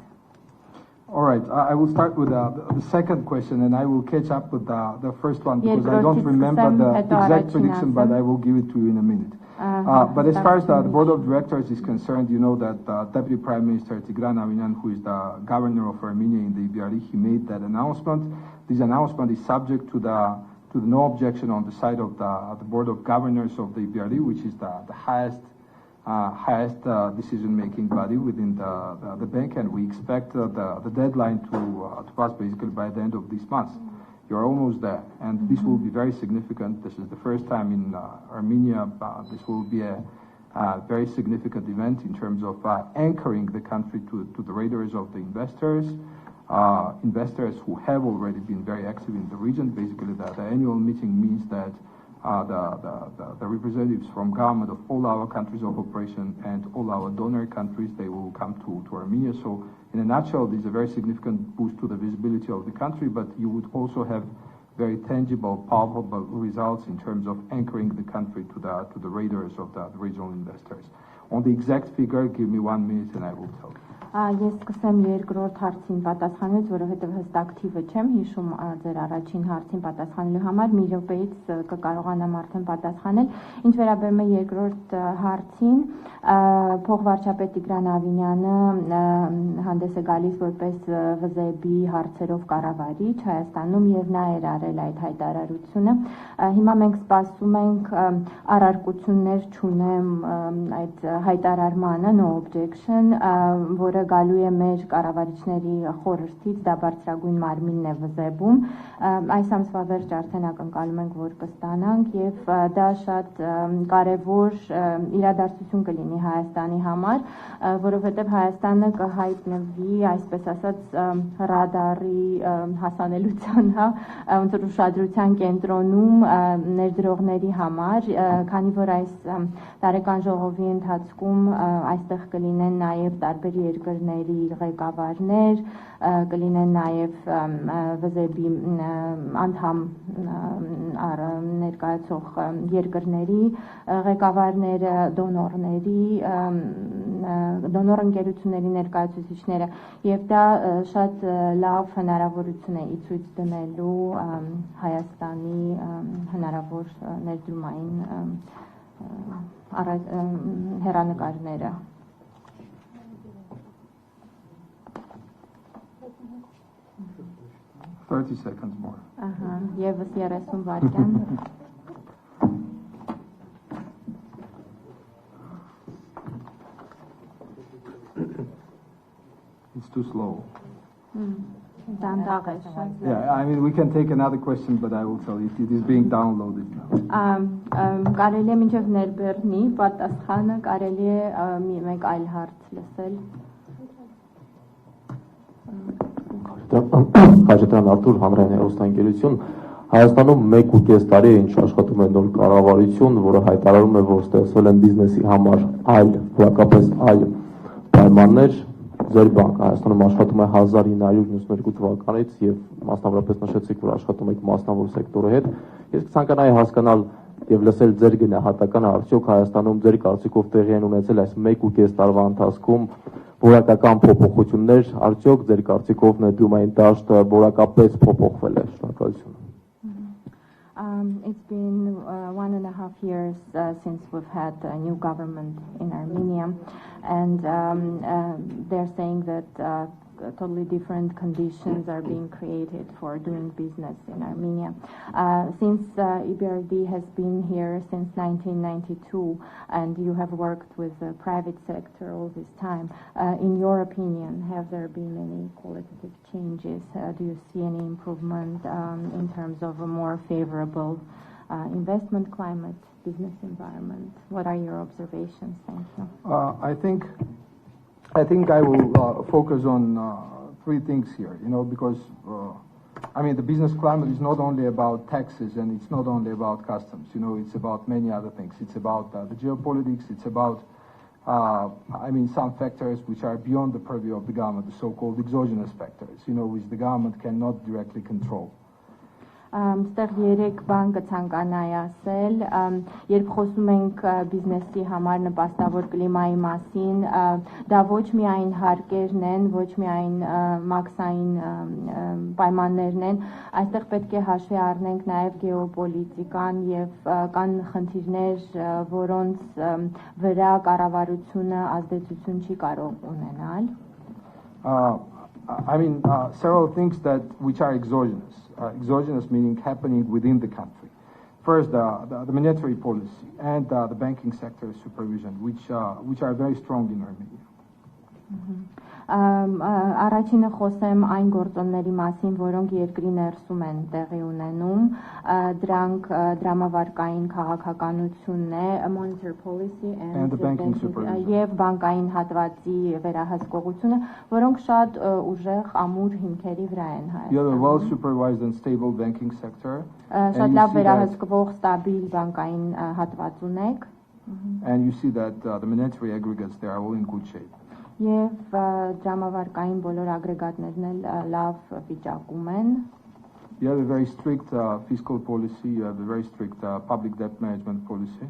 All right, I will start with the second question, and I will catch up with the first one because I don't remember the exact prediction, but I will give it to you in a minute. But as far as the board of directors is concerned, you know that Deputy Prime Minister Tigran Aminyan, who is the governor of Armenia in the EBRD, he made that announcement. This announcement is subject to the no objection on the side of the board of governors of the EBRD, which is the highest decision-making body within the bank, and we expect the deadline to pass basically by the end of this month. You're almost there, and this will be very significant. This is the first time in Armenia. This will be a very significant event in terms of anchoring the country to the radars of the investors. investors who have already been very active in the region. Basically, the annual meeting means that the representatives from government of all our countries of operation and all our donor countries, they will come to Armenia. So in a nutshell, this is a very significant boost to the visibility of the country, but you would also have very tangible, palpable results in terms of anchoring the country to the radars of the regional investors. On the exact figure, give me 1 minute and I will tell you. Ես սկսեմ երկրորդ հարցին պատասխանից, որովհետև հստակ թիվը չեմ հիշում ձեր առաջին հարցին պատասխանելու համար, մի րոպեից կկարողանամ արդեն պատասխանել։ Ինչ վերաբերում է երկրորդ հարցին, փոխվարչապետ Տիգրան Ավինյանը հանդես է գալիս որպես ՎԶԲ-ի հարցերով կառավարիչ Հայաստանում եւ նա էր արել այդ հայտարարությունը։ Հիմա մենք սպասում ենք առարկություններ չունեմ այդ հայտարարմանը, no objection, որը գալու է մեր կառավարիչների խորհրդից, դա բարձրագույն մարմինն է ՎԶԲ-ում։ Այս ամսվա վերջ արդեն ակնկալում ենք, որ կստանանք եւ դա շատ կարեւոր իրադարձություն կլինի Հայաստանի համար, որովհետեւ Հայաստանը կհայտնվի, այսպես ասած, ռադարի հասանելիության, ոնց որ ուշադրության կենտրոնում ներդրողների համար, քանի որ այս տարեկան ժողովի ընթացքում այստեղ կլինեն նաեւ տարբեր երկրների ղեկավարներ, կլինեն նաև ՎԶԲ-ի անդամ ներկայացող երկրների ղեկավարները, դոնոր ընկերությունների ներկայացուցիչները եւ դա շատ լավ հնարավորություն է ցույց դնելու Հայաստանի հնարավոր ներդրումային հեռանկարները։ 30 seconds more. Եվս 30 վայրկյան։ It's too slow. Yeah, I mean, we can take another question, but I will tell you, it is being downloaded now. Կարելի է մինչև ներբեռնի, պատասխանը կարելի է մեկ այլ հարց լսել։ Խաչատրյան Արտուր, հանրային հեռուստաընկերություն, Հայաստանում 1.5 տարի է ինչ աշխատում է նոր կառավարություն, որը հայտարարում է, որ ստեղծվել են բիզնեսի համար որակապես այլ պայմաններ։ Ձեր բանկը Հայաստանում աշխատում է 1992 թվականից եւ մասնավորապես նշեցիք, որ աշխատում եք մասնավոր սեկտորի հետ։ Ես կցանկանայի հասկանալ եւ լսել ձեր գնահատականը, արդյոք Հայաստանում ձեր կարծիքով տեղի են ունեցել այս 1.5 տարվա ընթացքում որակական փոփոխություններ, արդյոք ձեր կարծիքով ներդրումային դաշտը որակապես փոփոխվել է։ Շնորհակալություն։ It's been 1.5 years since we've had a new government in Armenia, and they're saying that totally different conditions are being created for doing business in Armenia. Since EBRD has been here since 1992, and you have worked with the private sector all this time, in your opinion, have there been any qualitative changes? Do you see any improvement in terms of a more favorable investment climate, business environment? What are your observations? Thank you. I think I will focus on 3 things here, because I mean the business climate is not only about taxes and it's not only about customs, it's about many other things. It's about the geopolitics, it's about some factors which are beyond the purview of the government, the so-called exogenous factors, which the government cannot directly control. Ստեղ 3 բան կցանկանայի ասել, երբ խոսում ենք բիզնեսի համար նպաստավոր կլիմայի մասին, դա ոչ միայն հարկերն են, ոչ միայն մաքսային պայմաններն են, այստեղ պետք է հաշվի առնենք նաև գեոպոլիտիկան եւ կան խնդիրներ, որոնց վրա կառավարությունը ազդեցություն չի կարող ունենալ։ Several things which are exogenous. Exogenous meaning happening within the country. First, the monetary policy and the banking sector supervision, which are very strong in Armenia. Առաջինը խոսեմ այն գործոնների մասին, որոնք երկրի ներսում են տեղի ունենում, դրանք դրամավարկային քաղաքականությունն է, monetary policy and banking supervision եւ բանկային հատվածի վերահսկողությունը, որոնք շատ ուժեղ ամուր հիմքերի վրա են Hayաստանում. You have a well supervised and stable banking sector. Շատ լավ վերահսկվող ստաբիլ բանկային հատված ունեք. And you see that the monetary aggregates there are all in good shape. Եվ դրամավարկային բոլոր ագրեգատներն էլ լավ վիճակում են. You have a very strict fiscal policy, you have a very strict public debt management policy.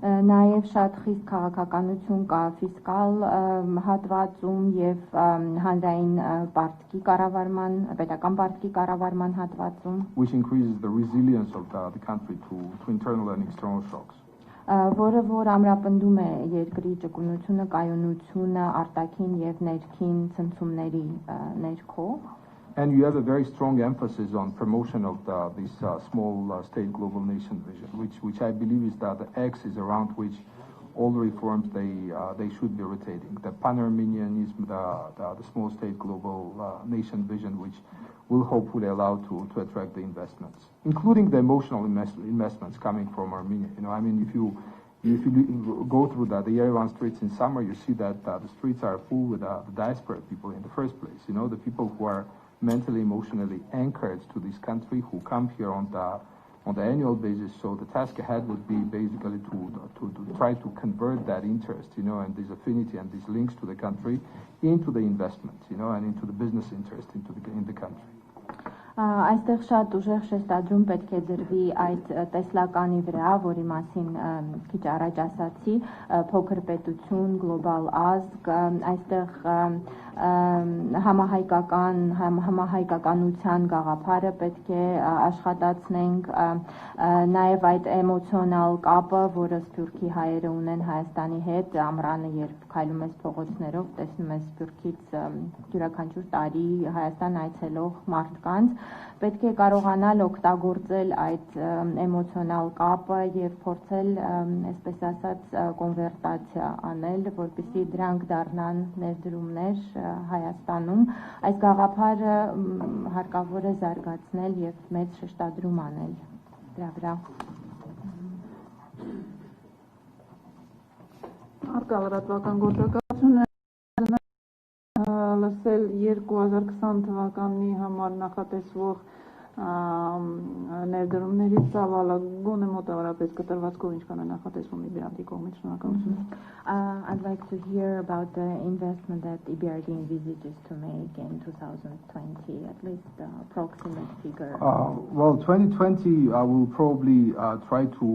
Նաև շատ խիստ քաղաքականություն կա ֆիսկալ հատվածում եւ հանրային պարտքի կառավարման, պետական պարտքի կառավարման հատվածում. Which increases the resilience of the country to internal and external shocks. Որը որ ամրապնդում է երկրի ճկունությունը, կայունությունը արտաքին եւ ներքին ցնցումների ներքո. And you have a very strong emphasis on promotion of this small state global nation vision, which I believe is the axis around which all reforms they should be rotating. The Pan-Armenianism, the small state global nation vision, which will hopefully allow to attract the investments, including the emotional investments coming from Armenia. You know, I mean, if you go through the Yerevan streets in summer, you see that the streets are full with the diaspora people in the first place. You know, the people who are mentally, emotionally anchored to this country, who come here on the annual basis. So the task ahead would be basically to try to convert that interest, you know, and this affinity and these links to the country into the investment, you know, and into the business interest in the country. Այստեղ շատ ուժեղ շեշտադրում պետք է դրվի այդ տեսլականի վրա, որի մասին քիչ առաջ ասացի, փոքր պետություն, գլոբալ ազգ, այստեղ համահայկականության գաղափարը պետք է աշխատացնենք, նաև այդ էմոցիոնալ կապը, որը սփյուռքի հայերը ունեն Հայաստանի հետ, ամռանը երբ քայլում ես փողոցներով, տեսնում ես սփյուռքից յուրաքանչյուր տարի Հայաստան այցելող մարդկանց, պետք է կարողանալ օգտագործել այդ էմոցիոնալ կապը եւ փորձել, այսպես ասած, կոնվերտացիա անել, որպեսզի դրանք դառնան ներդրումներ Հայաստանում. Այս գաղափարը հարկավոր է զարգացնել եւ մեծ շեշտադրում անել դրա վրա. Արտահայտական գործակալությունը լսել 2020 թվականի համար նախատեսվող ներդրումների ծավալը գոնե մոտավորապես կտրվածքով ինչքան է նախատեսվում EBRD կողմից. Շնորհակալություն. I'd like to hear about the investment that EBRD envisages to make in 2020, at least the approximate figure. Well, 2020 will probably try to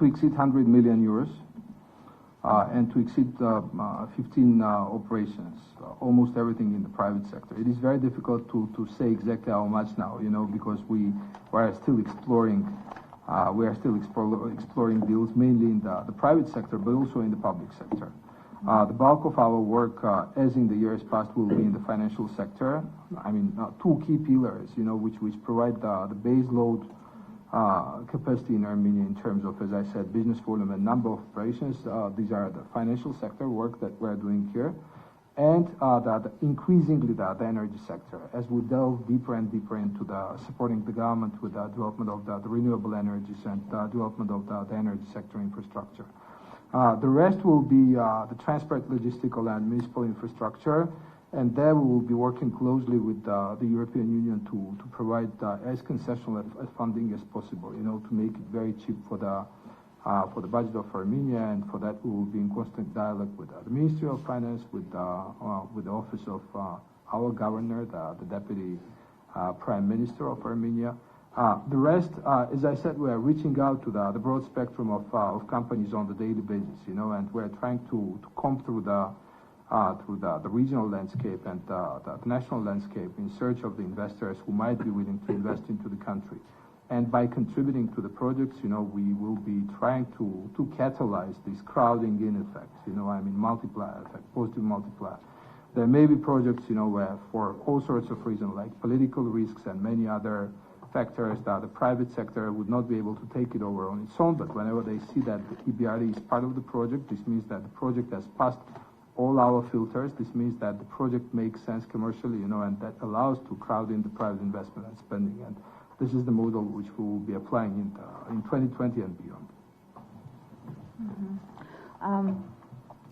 exceed 100 million euros. And to exceed 15 operations, almost everything in the private sector. It is very difficult to say exactly how much now, you know, because we are still exploring deals mainly in the private sector, but also in the public sector. The bulk of our work, as in the years past, will be in the financial sector. I mean, two key pillars, you know, which provide the base load capacity in Armenia in terms of, as I said, business volume and number of operations. These are the financial sector work that we're doing here, and increasingly the energy sector, as we delve deeper and deeper into supporting the government with the development of the renewable energies and the development of the energy sector infrastructure. The rest will be the transport, logistical, and municipal infrastructure. And there we will be working closely with the European Union to provide as concessional funding as possible, you know, to make it very cheap for the budget of Armenia, and for that we will be in constant dialogue with the Ministry of Finance, with the office of our governor, the Deputy Prime Minister of Armenia. The rest, as I said, we are reaching out to the broad spectrum of companies on the daily basis, you know, and we're trying to comb through the regional landscape and the national landscape in search of the investors who might be willing to invest into the country. And by contributing to the projects, you know, we will be trying to catalyze this crowding in effect, you know, I mean, multiplier effect, positive multiplier. There may be projects, you know, where for all sorts of reasons, like political risks and many other factors, that the private sector would not be able to take it over on its own, but whenever they see that the EBRD is part of the project, this means that the project has passed all our filters. This means that the project makes sense commercially, and that allows to crowd in the private investment and spending. And this is the model which we will be applying in 2020 and beyond.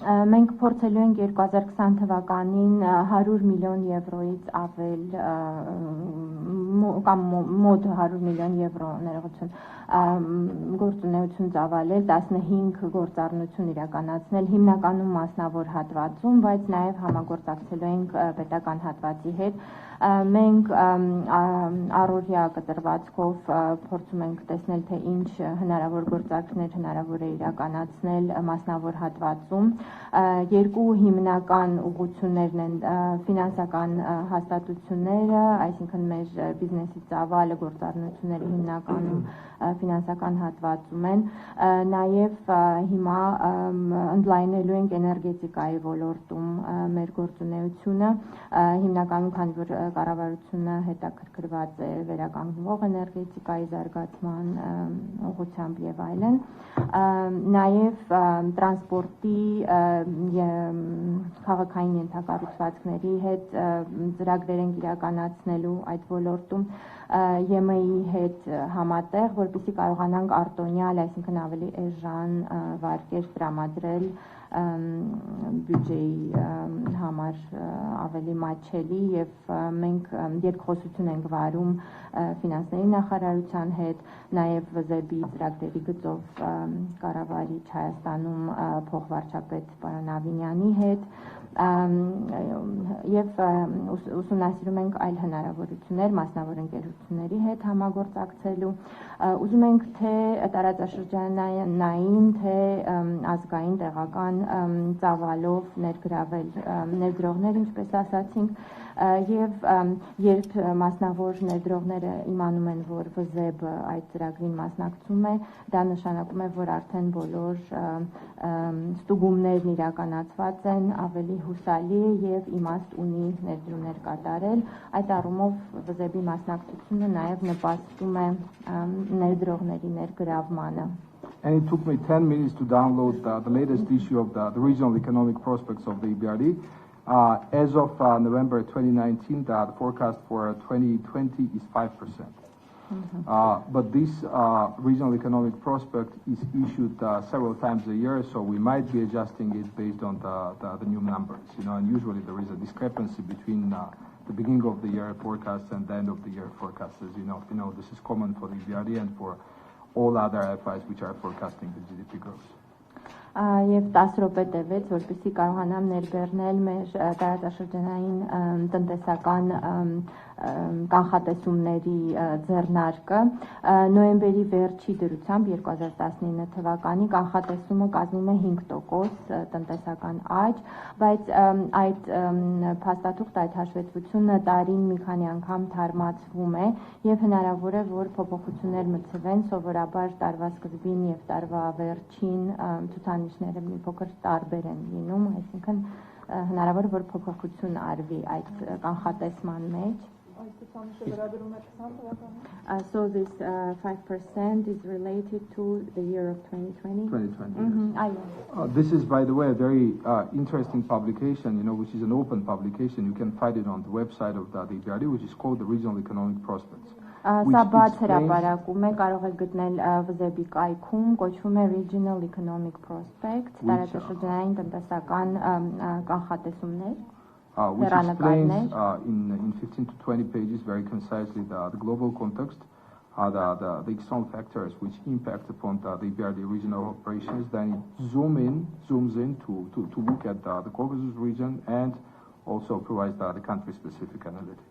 Մենք փորձելու ենք 2020 թվականին 100 միլիոն եվրոից ավել կամ մոտ 100 միլիոն եվրո ներողություն գործունեություն ծավալել 15 գործառնություն իրականացնել հիմնականում մասնավոր հատվածում, բայց նաև համագործակցելու ենք պետական հատվածի հետ մենք առօրյա կտրվածքով փորձում ենք տեսնել թե ինչ հնարավոր գործարքներ հնարավոր է իրականացնել մասնավոր հատվածում երկու հիմնական ուղղություններն են ֆինանսական հաստատությունները, այսինքն մեր բիզնեսի ծավալը գործառնությունների հիմնականում ֆինանսական հատվածում են նաև հիմա ընդլայնելու ենք էներգետիկայի ոլորտում մեր գործունեությունը հիմնականում քանի որ կառավարությունը հետաքրքրված է վերականգնվող էներգետիկայի զարգացման ուղղությամբ եւ այլն նաև տրանսպորտի քաղաքային ենթակառուցվածքների հետ ծրագրեր ենք իրականացնելու այդ ոլորտում ԵՄ-ի հետ համատեղ, որպեսզի կարողանանք արտոնյալ, այսինքն ավելի էժան վարկեր տրամադրել բյուջեի համար ավելի մատչելի եւ մենք երկխոսություն ենք վարում ֆինանսների նախարարության հետ, նաեւ ՎԶԲ-ի ծրագրերի գծով կառավարիչ Հայաստանում փոխվարչապետ պարոն Ավինյանի հետ եւ ուսումնասիրում ենք այլ հնարավորություններ մասնավոր ընկերությունների հետ համագործակցելու ուզում ենք թե տարածաշրջանային թե ազգային տեղական ծավալով ներգրավել ներդրողներ ինչպես ասացինք եւ երբ մասնավոր ներդրողները իմանում են որ ՎԶԲ այդ ծրագրին մասնակցում է դա նշանակում է որ արդեն բոլոր ստուգումներն իրականացված են ավելի հուսալի եւ իմաստ ունի ներդրումներ կատարել այդ առումով ՎԶԲ-ի մասնակցությունը նաեւ նպաստում է ներդրողների ներգրավմանը And it took me 10 minutes to download the latest issue of the regional economic prospects of the EBRD. As of November 2019, the forecast for 2020 is 5%. But this regional economic prospect is issued several times a year, so we might be adjusting it based on the new numbers. And usually there is a discrepancy between the beginning of the year forecasts and the end of the year forecasts. As you know, this is common for the EBRD and for all other FIs which are forecasting the GDP growth. Եվ 10 րոպե տևեց, որպեսզի կարողանամ ներբեռնել մեր տարածաշրջանային տնտեսական կանխատեսումների ձեռնարկը նոյեմբերի վերջի դրությամբ 2019 թվականի կանխատեսումը կազմում է 5% տնտեսական աճ, բայց այդ փաստաթուղթ այդ հաշվետվությունը տարին մի քանի անգամ թարմացվում է եւ հնարավոր է որ փոփոխություններ մտցվեն սովորաբար տարվա սկզբին եւ տարվա վերջին ցուցանիշները մի փոքր տարբեր են լինում, այսինքն հնարավոր է որ փոփոխություն արվի այդ կանխատեսման մեջ So this 5% is related to the year of 2020? 2020. This is, by the way, a very interesting publication, which is an open publication. You can find it on the website of the EBRD, which is called the Regional Economic Prospects. Սա բաց հրապարակում է, կարող եք գտնել ՎԶԲ-ի կայքում, կոչվում է Regional Economic Prospects, տարածաշրջանային տնտեսական կանխատեսումներ. Which explains in 15 to 20 pages very concisely the global context, the external factors which impact upon the EBRD regional operations. Then it zooms in to look at the Caucasus region and also provides the country-specific analytics.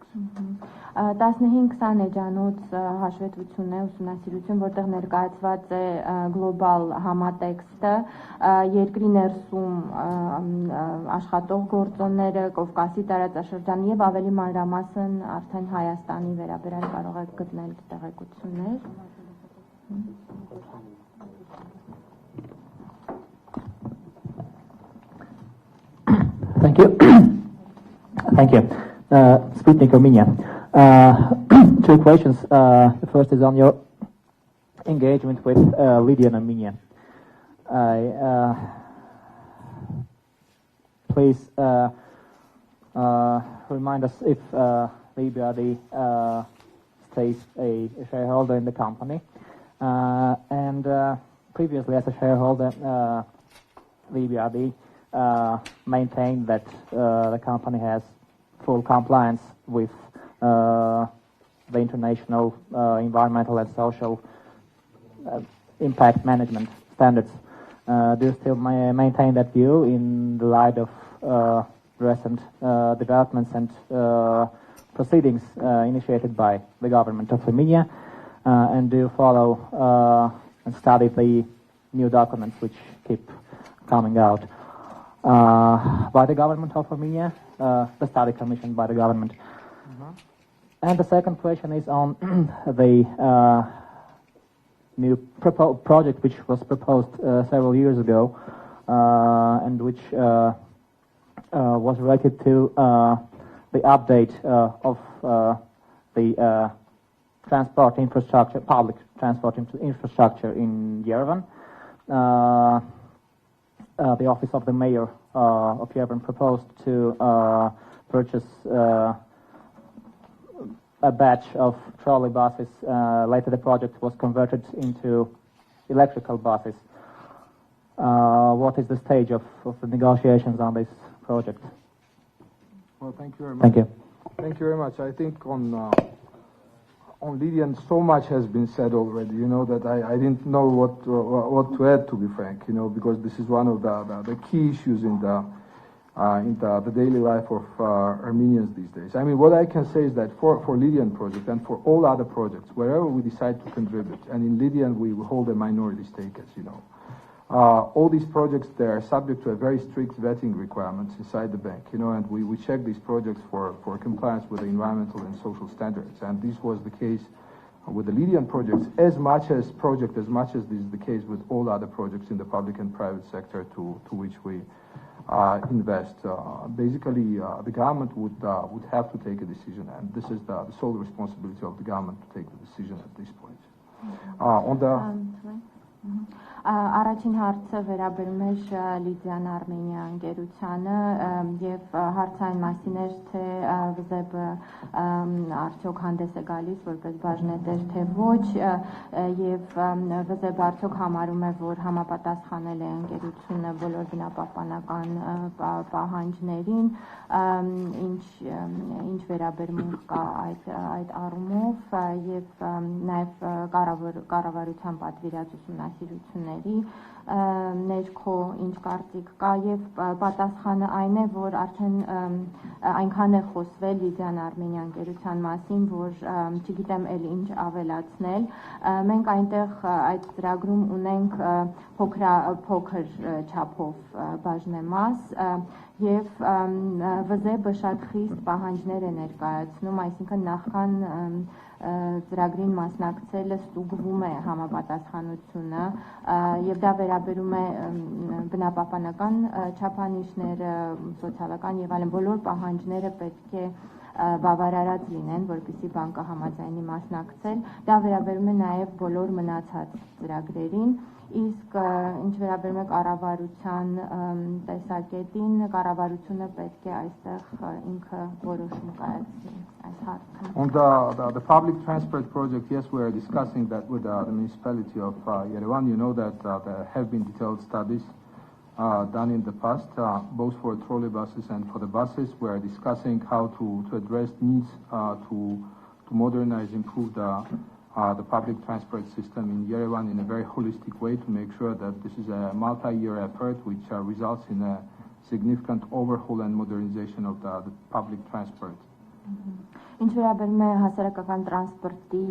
15-20 էջանոց հաշվետվություն է ուսումնասիրություն, որտեղ ներկայացված է գլոբալ համատեքստը, երկրի ներսում աշխատող գործոնները, Կովկասի տարածաշրջան եւ ավելի մանրամասն արդեն Հայաստանի վերաբերյալ կարող եք գտնել տեղեկություններ. Thank you. Thank you. Sputnik Armenia. 2 questions. The first is on your engagement with Lydia and Armenia. please remind us if the EBRD stays a shareholder in the company. And previously, as a shareholder, the EBRD maintained that the company has full compliance with the international environmental and social impact management standards. Do you still maintain that view in the light of recent developments and proceedings initiated by the government of Armenia? And do you follow and study the new documents which keep coming out by the government of Armenia, the study commissioned by the government? And the second question is on the new project which was proposed several years ago and which was related to the update of the transport infrastructure, public transport infrastructure in Yerevan. The office of the mayor of Yerevan proposed to purchase a batch of trolley buses. Later the project was converted into electrical buses. What is the stage of the negotiations on this project? Well, thank you very much. Thank you. Thank you very much. I think on Lydian, so much has been said already. You know that I didn't know what to add, to be frank. You know, because this is one of the key issues in the daily life of Armenians these days. I mean, what I can say is that for Lydian project and for all other projects, wherever we decide to contribute, and in Lydian we hold a minority stake, as you know. All these projects, they are subject to a very strict vetting requirements inside the bank, you know, and we check these projects for compliance with the environmental and social standards. And this was the case with the Lydian projects as much as this is the case with all other projects in the public and private sector to which we invest. Basically, the government would have to take a decision, and this is the sole responsibility of the government to take the decision at this point. On the Առաջին հարցը վերաբերում էր Լիդիան Արմենիա ընկերությանը եւ հարցային մասին էր թե վզեբը արդյոք հանդես է գալիս որպես բաժնետեր թե ոչ եւ վզեբը արդյոք համարում է որ համապատասխանել է ընկերությունը բոլոր բնապահպանական պահանջներին ինչ վերաբերմունք կա այդ առումով եւ նաեւ կառավարության պատվիրած ուսումնասիրություններ ներքո ինչ կարծիք կա եւ պատասխանը այն է որ արդեն այնքան է խոսվել Լիդիան Արմենիա ընկերության մասին որ չգիտեմ էլ ինչ ավելացնել մենք այնտեղ այդ ծրագրում ունենք փոքր չափով բաժնեմաս եւ վզեբը շատ խիստ պահանջներ է ներկայացնում այսինքն նախքան ծրագրին մասնակցելը ստուգվում է համապատասխանությունը եւ դա վերաբերում է բնապահպանական չափանիշները, սոցիալական եւ այլն բոլոր պահանջները պետք է բավարարած լինեն, որպեսզի բանկը համաձայնի մասնակցել։ Դա վերաբերում է նաեւ բոլոր մնացած ծրագրերին, իսկ ինչ վերաբերում է կառավարության տեսակետին, կառավարությունը պետք է այստեղ ինքը որոշում կայացնի այս հարցը։ On the public transport project, yes, we are discussing that with the municipality of Yerevan. You know that there have been detailed studies done in the past, both for trolley buses and for the buses. We are discussing how to address needs to modernize, improve the public transport system in Yerevan in a very holistic way to make sure that this is a multi-year effort which results in a significant overhaul and modernization of the public transport. Ինչ վերաբերում է հասարակական տրանսպորտի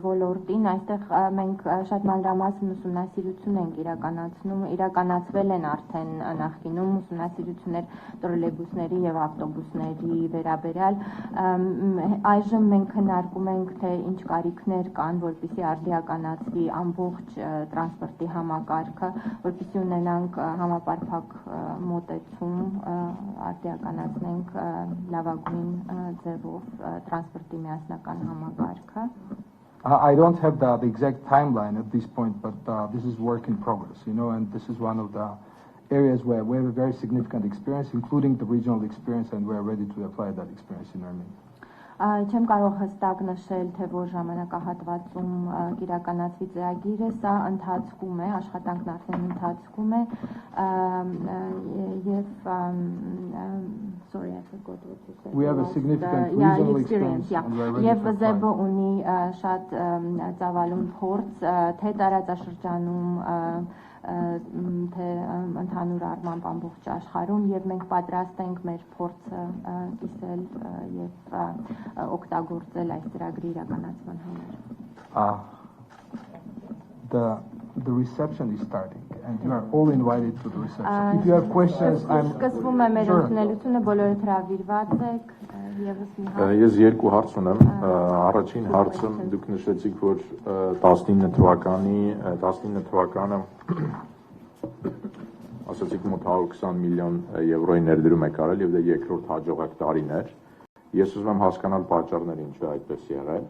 ոլորտին, այստեղ մենք շատ մանրամասն ուսումնասիրություն ենք իրականացվել են արդեն նախկինում ուսումնասիրություններ տրոլեյբուսների եւ ավտոբուսների վերաբերյալ այժմ մենք քննարկում ենք թե ինչ կարիքներ կան որպեսզի արդիականացվի ամբողջ տրանսպորտի համակարգը որպեսզի ունենանք համապարփակ մոտեցում արդիականացնենք լավագույն ձևով transporti միասնական համակարգը I don't have the exact timeline at this point, but this is work in progress, you know, and this is one of the areas where we have a very significant experience, including the regional experience, and we are ready to apply that experience in Armenia. Չեմ կարող հստակ նշել, թե որ ժամանակահատվածում կիրականացվի ծրագիրը, սա ընթացքում է, աշխատանքն արդեն ընթացքում է, եւ sorry, I forgot what you said. We have a significant regional experience. Եվ ԶԵԲ-ը ունի շատ ծավալուն փորձ, թե տարածաշրջանում, թե ընդհանուր առմամբ ամբողջ աշխարհում, եւ մենք պատրաստ ենք մեր փորձը կիսել եւ օգտագործել այս ծրագրի իրականացման համար. The reception is starting, and you are all invited to the reception. If you have questions, I'm սկսվում է մեր ընդունելությունը, բոլորդ հրավիրված եք. Ես երկու հարց ունեմ. Առաջին հարցը դուք նշեցիք, որ 19 թվականը ասացիք մոտ 120 միլիոն եվրոյի ներդրում եք արել եւ դա երկրորդ հաջողակ տարին էր. Ես ուզում եմ հասկանալ պատճառները ինչու է այդպես եղել.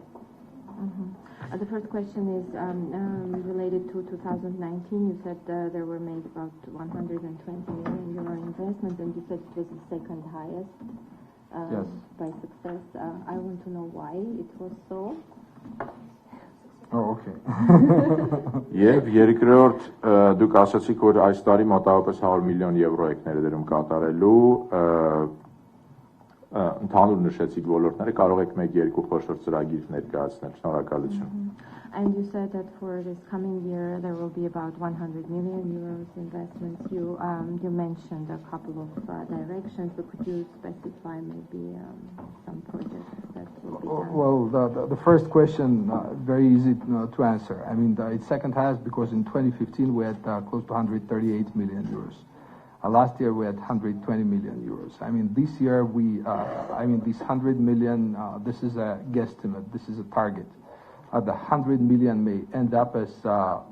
The first question is related to 2019. You said there were made about 120 million euro investments, and you said it was the second highest. Yes. By success. I want to know why it was so. Oh, okay. Եվ երկրորդ դուք ասացիք, որ այս տարի մոտավորապես 100 միլիոն եվրո եք ներդրում կատարելու, ընդհանուր նշեցիք ոլորտները, կարող եք մեկ-երկու խոշոր ծրագիր ներկայացնել. Շնորհակալություն. And you said that for this coming year there will be about 100 million euros investments. You mentioned a couple of directions, but could you specify maybe some projects that will be done? Well, the first question, very easy to answer. I mean, it's second highest because in 2015 we had close to 138 million euros. Last year we had 120 million euros. I mean, this year this 100 million, this is a guesstimate, this is a target. The 100 million may end up as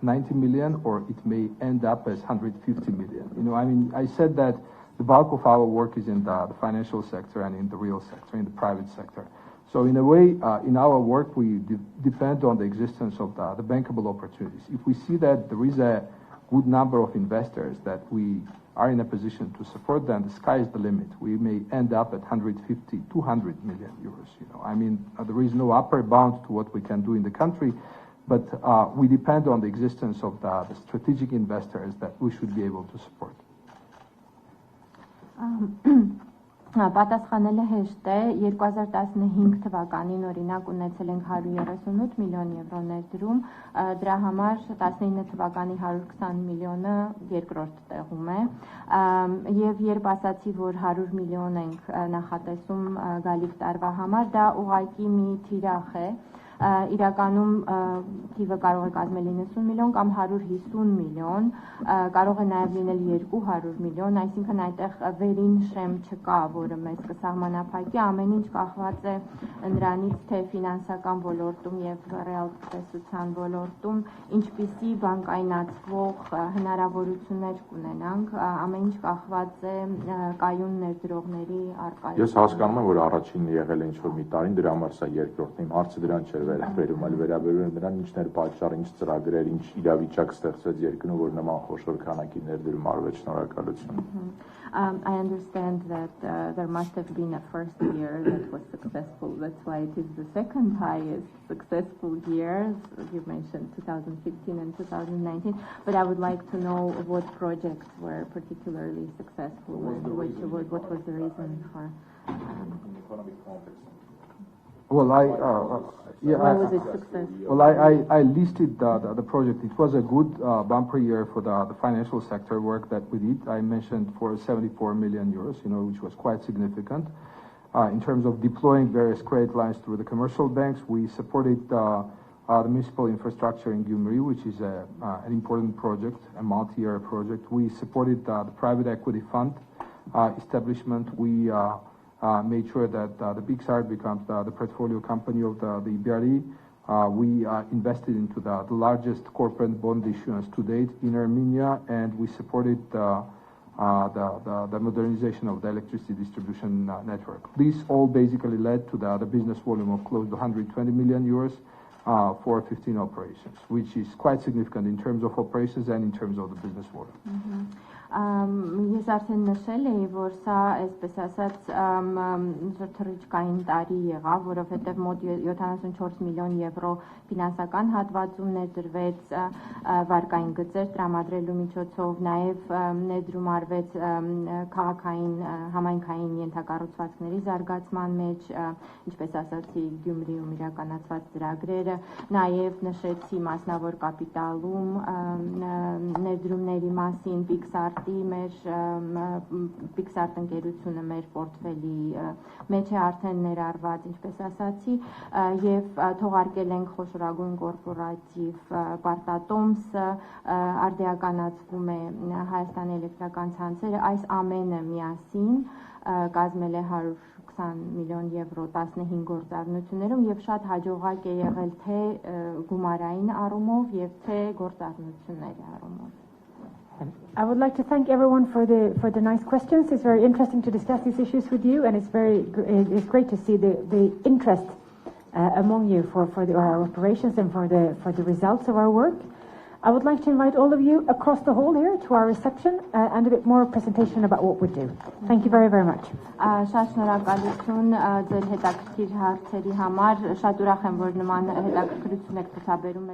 90 million, or it may end up as 150 million. You know, I mean, I said that the bulk of our work is in the financial sector and in the real sector, in the private sector. So in a way, in our work, we depend on the existence of the bankable opportunities. If we see that there is a good number of investors that we are in a position to support, then the sky is the limit. We may end up at 150, 200 million euros. You know, I mean, there is no upper bound to what we can do in the country, but we depend on the existence of the strategic investors that we should be able to support. Պատասխանելը հեշտ է, 2015 թվականին օրինակ ունեցել ենք 138 միլիոն եվրո ներդրում, դրա համար 19 թվականի 120 միլիոնը երկրորդ տեղում է, եւ երբ ասացի, որ 100 միլիոն ենք նախատեսում գալիք տարվա համար, դա ուղղակի մի թիրախ է, իրականում թիվը կարող է կազմել 90 միլիոն կամ 150 միլիոն, կարող է նաև լինել 200 միլիոն, այսինքն այդտեղ վերին շեմ չկա, որը մեզ կսահմանափակի, ամեն ինչ կախված է նրանից, թե ֆինանսական ոլորտում եւ ռեալ տնտեսության ոլորտում ինչպիսի բանկայնացվող հնարավորություններ կունենանք, ամեն ինչ կախված է կայուն ներդրողների առկայությունից։ Ես հասկանում եմ, որ առաջինն եղել է ինչ-որ մի տարին, դրա համար սա երկրորդն իմ հարցը դրան չէր վերաբերում, այլ վերաբերում է նրան ինչներ պատճառ, ինչ ծրագրեր, ինչ իրավիճակ ստեղծվեց երկրում, որ նման խոշոր քանակի ներդրում արվեց։ Շնորհակալություն։ I understand that there must have been a first year that was successful. That's why it is the second highest successful year. You mentioned 2015 and 2019, but I would like to know what projects were particularly successful and what was the reason for. Economic context. Well, why was it successful? Well, I listed the project. It was a good bumper year for the financial sector work that we did. I mentioned for 74 million euros, you know, which was quite significant. In terms of deploying various credit lines through the commercial banks, we supported the municipal infrastructure in Gyumri, which is an important project, a multi-year project. We supported the private equity fund establishment. We made sure that the Big Sard becomes the portfolio company of the BRD. We invested into the largest corporate bond issuance to date in Armenia, and we supported the modernization of the electricity distribution network. This all basically led to the business volume of close to 120 million euros for 15 operations, which is quite significant in terms of operations and in terms of the business volume. Mm-hmm. Ես արդեն նշել էի, որ սա այսպես ասած թռիչքային տարի եղավ, որովհետև մոտ 74 միլիոն եվրո ֆինանսական հատվածում ներդրվեց վարկային գծեր տրամադրելու միջոցով, նաև ներդրում արվեց քաղաքային համայնքային ենթակառուցվածքների զարգացման մեջ, ինչպես ասացի, Գյումրիում իրականացված ծրագրերը, նաև նշեցի մասնավոր կապիտալում ներդրումների մասին, Pixart ընկերությունը մեր պորտֆելի մեջ է արդեն ներառված, ինչպես ասացի, եւ թողարկել ենք խոշորագույն կորպորատիվ պարտատոմսը, արդիականացվում է Հայաստանի էլեկտրական ցանցերը, այս ամենը միասին կազմել է 120 միլիոն եվրո 15 գործառնություններում եւ շատ հաջողակ է եղել թե գումարային առումով եւ թե գործառնությունների առումով. I would like to thank everyone for the nice questions. It's very interesting to discuss these issues with you, and it's great to see the interest among you for our operations and for the results of our work. I would like to invite all of you across the hall here to our reception and a bit more presentation about what we do. Thank you very much. Շատ շնորհակալություն ձեր հետաքրքիր հարցերի համար. Շատ ուրախ եմ, որ նման հետաքրքրություն եք ցուցաբերում